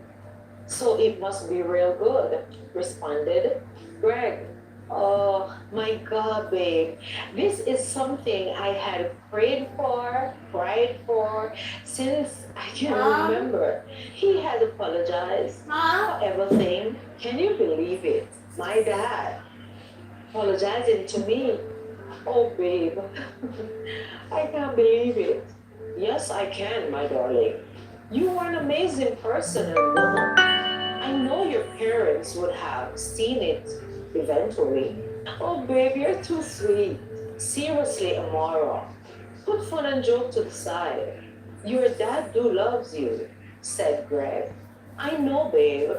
So it must be real good, responded Greg. Oh my God, babe. This is something I had prayed for, cried for, since I can remember. He had apologized for everything. Can you believe it? My dad apologizing to me. Oh, babe. I can't believe it. Yes, I can, my darling. You are an amazing person and woman. I know your parents would have seen it eventually. Oh, babe, you're too sweet. Seriously, Amara. Put fun and joke to the side. Your dad do loves you, said Greg. I know, babe.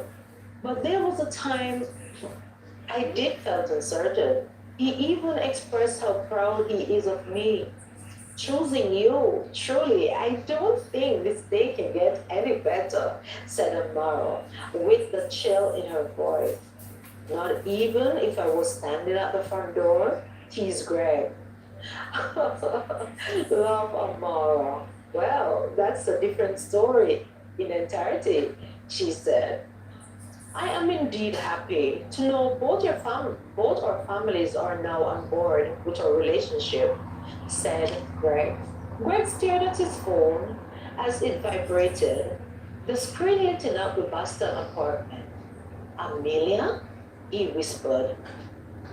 But there was a time I did felt uncertain. He even expressed how proud he is of me. Choosing you, truly, I don't think this day can get any better, said Amara, with the chill in her voice. Not even if I was standing at the front door, teased Greg. Love Amara. Well, that's a different story in entirety, she said. I am indeed happy to know both our families are now on board with our relationship, said Greg. Greg stared at his phone as it vibrated. The screen lit up the Boston apartment. Amelia? He whispered.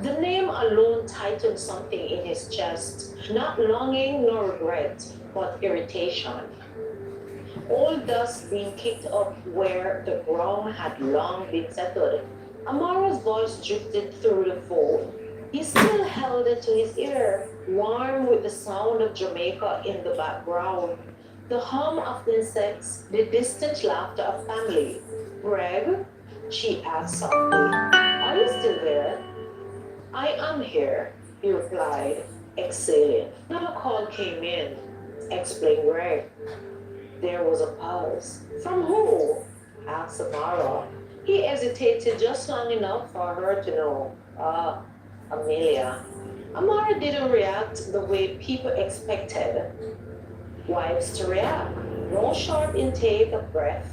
The name alone tightened something in his chest, not longing nor regret, but irritation. All dust being kicked up where the ground had long been settled. Amara's voice drifted through the phone. He still held it to his ear, warm with the sound of Jamaica in the background. The hum of insects, the distant laughter of family. Greg? She asked softly. Are you still there? I am here, he replied, exhaling. Another call came in, explained Greg. There was a pause. From who? Asked Samara. He hesitated just long enough for her to know. Amelia. Amara didn't react the way people expected wives to react. No sharp intake of breath,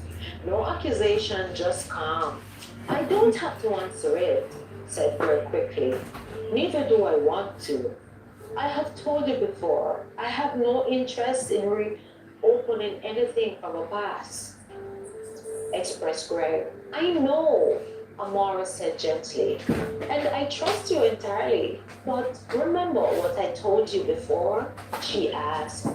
no accusation, just calm. I don't have to answer it, said Greg quickly. Neither do I want to. I have told you before, I have no interest in reopening anything from a past, expressed Greg. I know, Amara said gently, and I trust you entirely. But remember what I told you before? She asked.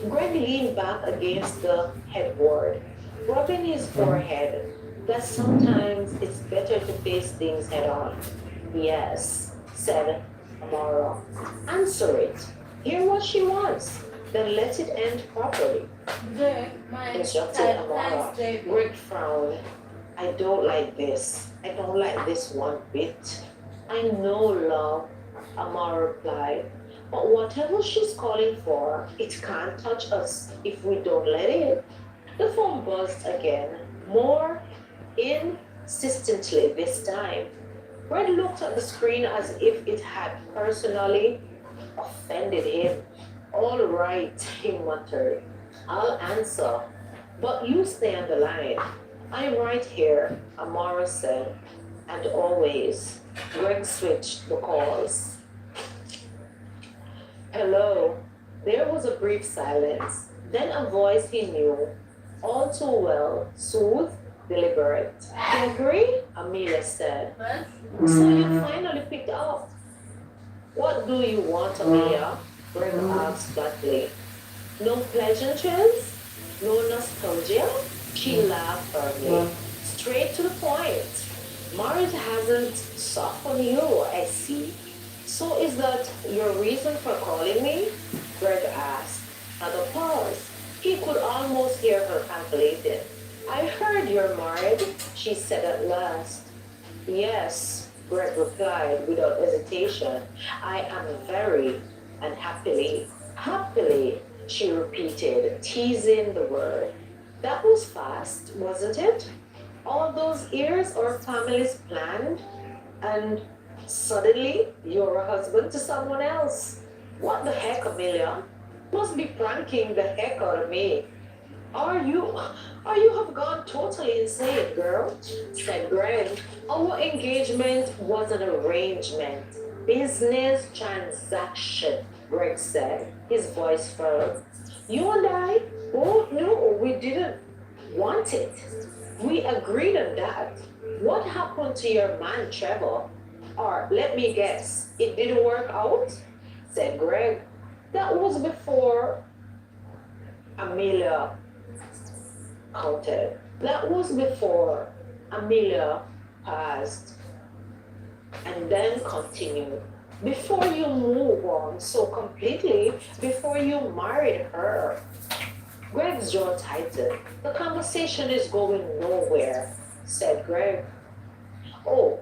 Greg leaned back against the headboard, rubbing his forehead. That sometimes it's better to face things head on. Yes, said Amara. Answer it. Hear what she wants. Then let it end properly. Instructed Amara. Greg frowned. I don't like this. I don't like this one bit. I know, love, Amara replied. But whatever she's calling for, it can't touch us if we don't let it. The phone buzzed again, more insistently this time. Red looked at the screen as if it had personally offended him. All right, he muttered. I'll answer, but you stay on the line. I'm right here, Amara said. And always. Greg switched the calls. Hello. There was a brief silence. Then a voice he knew, all too well, smooth, deliberate. Gregory? Amelia said. So you finally picked up. What do you want, Amelia? Greg asked flatly. No pleasantries? No nostalgia? She laughed firmly. Straight to the point. Marriage hasn't softened you, I see. So is that your reason for calling me? Greg asked. Another pause. He could almost hear her calculating. I heard you're married, she said at last. Yes, Greg replied without hesitation. I am very and happily. Happily, she repeated, teasing the word. That was fast, wasn't it? All those years our families planned, and suddenly you're a husband to someone else. What the heck, Amelia? Must be pranking the heck out of me. Are you have gone totally insane, girl? Said Greg. Our engagement was an arrangement. Business transaction, Greg said, his voice firm. You and I both knew we didn't want it. We agreed on that. What happened to your man, Trevor? Or let me guess, it didn't work out? Said Greg. That was before Amelia counted. That was before Amelia passed and then continued. Before you move on so completely, before you married her. Greg's jaw tightened. The conversation is going nowhere, said Greg. Oh,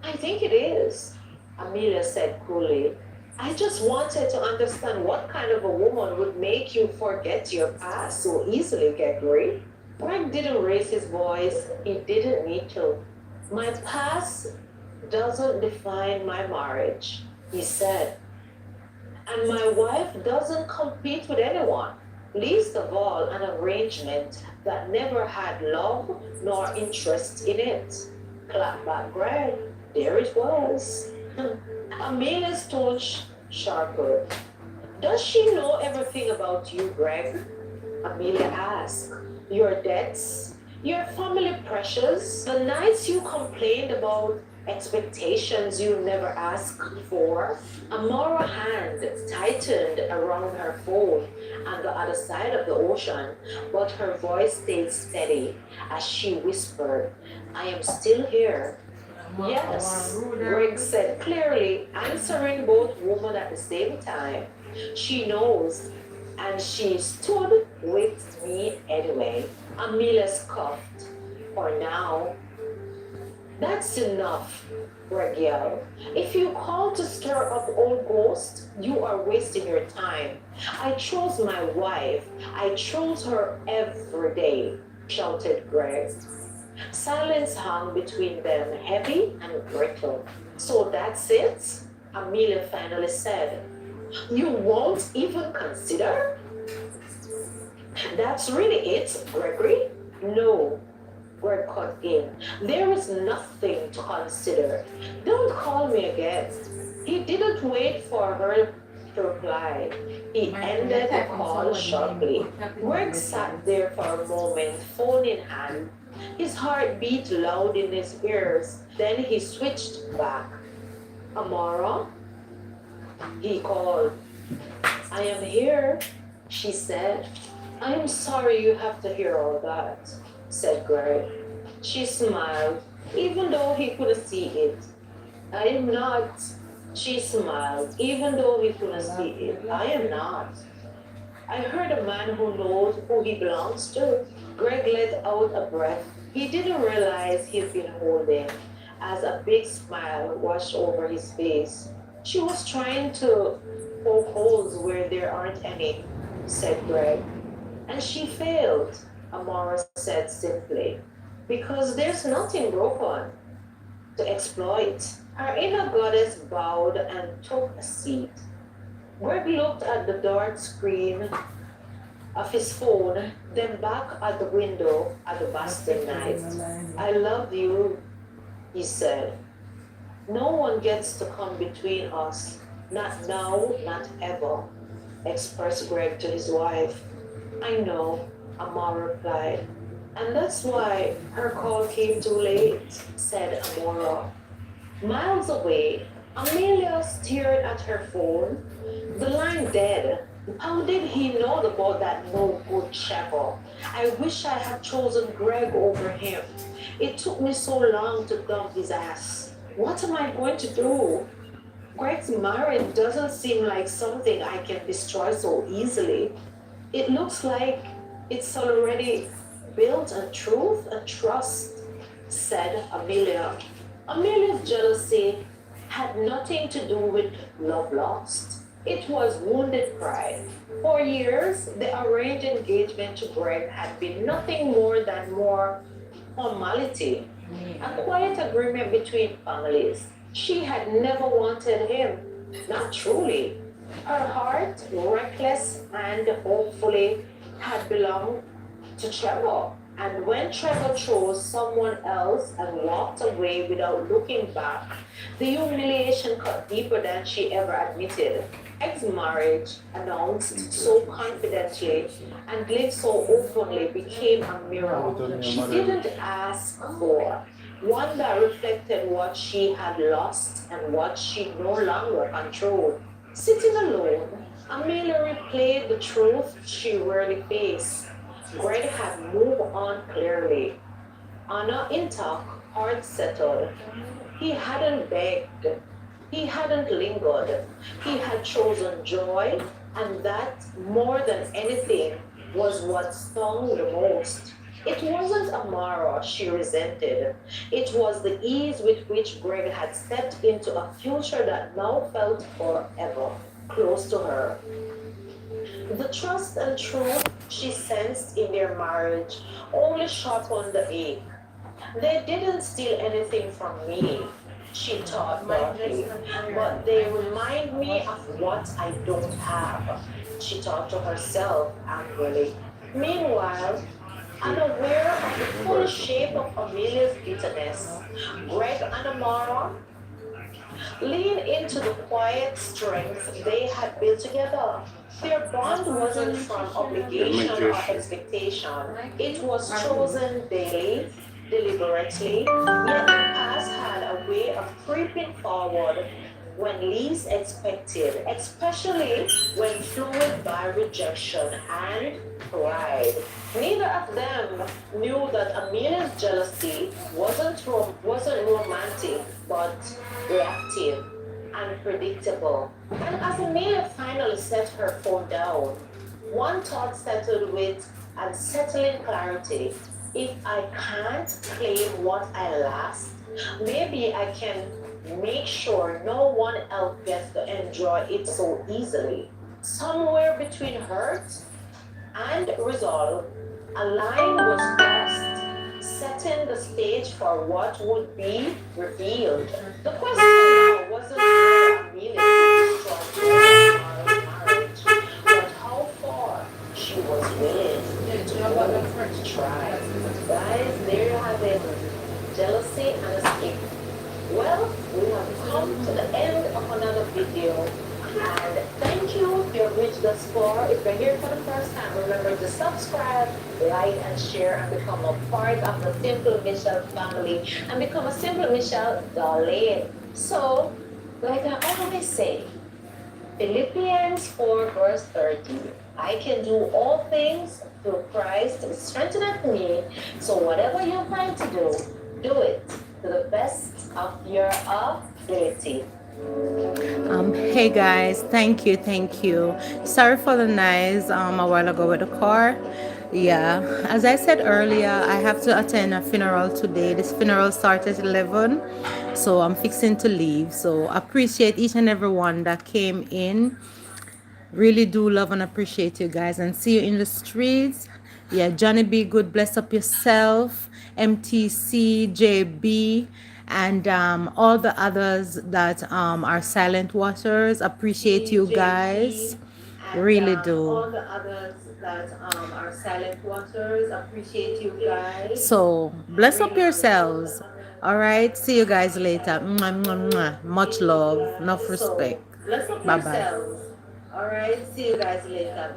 I think it is, Amelia said coolly. I just wanted to understand what kind of a woman would make you forget your past so easily, Gregory. Greg didn't raise his voice. He didn't need to. My past doesn't define my marriage, he said. And my wife doesn't compete with anyone, least of all an arrangement that never had love nor interest in it. Clap back, Greg. There it was. Amelia's tone sharper. Does she know everything about you, Greg? Amelia asked. Your debts, your family pressures, the nights you complained about expectations you never asked for. Amora's hand tightened around her phone on the other side of the ocean, but her voice stayed steady as she whispered, I am still here. Yes, Greg said clearly, answering both women at the same time. She knows, and she stood with me anyway. Amelia scoffed. For now, that's enough, Greg yelled. If you call to stir up old ghosts, you are wasting your time. I chose my wife. I chose her every day, shouted Greg. Silence hung between them, heavy and brittle. So that's it? Amelia finally said. You won't even consider? That's really it, Gregory? No, Greg cut in. There is nothing to consider. Don't call me again. He didn't wait for her to reply. He ended the call sharply. Greg sat there for a moment, phone in hand. His heart beat loud in his ears. Then he switched back. Amara? He called. I am here, she said. I am sorry you have to hear all that, said Greg. She smiled, even though he couldn't see it. I am not. She smiled, even though he couldn't see it. I am not. I heard a man who knows who he belongs to. Greg let out a breath. He didn't realize he'd been holding as a big smile washed over his face. She was trying to poke holes where there aren't any, said Greg. And she failed, Amara said simply, because there's nothing broken to exploit. Her inner goddess bowed and took a seat. Greg looked at the dark screen of his phone, then back at the window at the Boston night. I love you, he said. No one gets to come between us. Not now, not ever, expressed Greg to his wife. I know, Amara replied. And that's why her call came too late, said Amara. Miles away, Amelia stared at her phone. The line dead. How did he know about that no good Trevor? I wish I had chosen Greg over him. It took me so long to dump his ass. What am I going to do? Greg's marriage doesn't seem like something I can destroy so easily. It looks like it's already built on truth and trust, said Amelia. Amelia's jealousy had nothing to do with love lost. It was wounded pride. For years, the arranged engagement to Greg had been nothing more than more formality, a quiet agreement between families. She had never wanted him, not truly. Her heart, reckless and hopefully, had belonged to Trevor. And when Trevor chose someone else and walked away without looking back, the humiliation cut deeper than she ever admitted. Ex-marriage, announced so confidently and lived so openly, became a mirror she didn't ask for. One that reflected what she had lost and what she no longer controlled. Sitting alone, Amelia replayed the truth she rarely faced. Greg had moved on clearly. Honor intact, heart settled. He hadn't begged. He hadn't lingered. He had chosen joy, and that, more than anything, was what stung the most. It wasn't Amara she resented. It was the ease with which Greg had stepped into a future that now felt forever close to her. The trust and truth she sensed in their marriage only sharpened the ache. They didn't steal anything from me, she thought darkly, but they remind me of what I don't have, she thought to herself angrily. Meanwhile, Unaware of the full shape of Amelia's bitterness, Greg and Amara lean into the quiet strength they had built together. Their bond wasn't from obligation or expectation, it was chosen daily, deliberately, yet the past had a way of creeping forward when least expected, especially when fueled by rejection and pride. Neither of them knew that Amelia's jealousy wasn't romantic, but reactive, unpredictable. And as Amelia finally set her phone down, one thought settled with unsettling clarity. If I can't claim what I lost, maybe I can make sure no one else gets to enjoy it so easily. Somewhere between hurt and resolve, a line was crossed, setting the stage for what would be revealed. The question now wasn't whether Amelia could destroy Tomorrow's marriage, but how far she was willing to try. Guys, there you have it. Jealousy and escape. Well, we have come to the end of another video. And thank you if you've reached this far. If you're here for the first time, remember to subscribe, like, and share, and become a part of the Simple Michelle family and become a Simple Michelle darling. So, like I always say, Philippians 4 verse 30. I can do all things through Christ who strengtheneth me. So whatever you plan to do it to the best of your ability. Hey guys, thank you. Sorry for the noise a while ago with the car. Yeah, as I said earlier, I have to attend a funeral today. This funeral started at 11, so I'm fixing to leave. So appreciate each and every one that came in. Really do love and appreciate you guys and see you in the streets. Yeah, Johnny B, good, bless up yourself. MTC, JB, and all the others that are silent watchers. Appreciate you guys. Really do. All the others that are silent watchers. Appreciate you guys. So bless up yourselves. All right. See you guys later. Mwah, mwah, mwah. Much love. Enough respect. Bye bye. All right. See you guys later.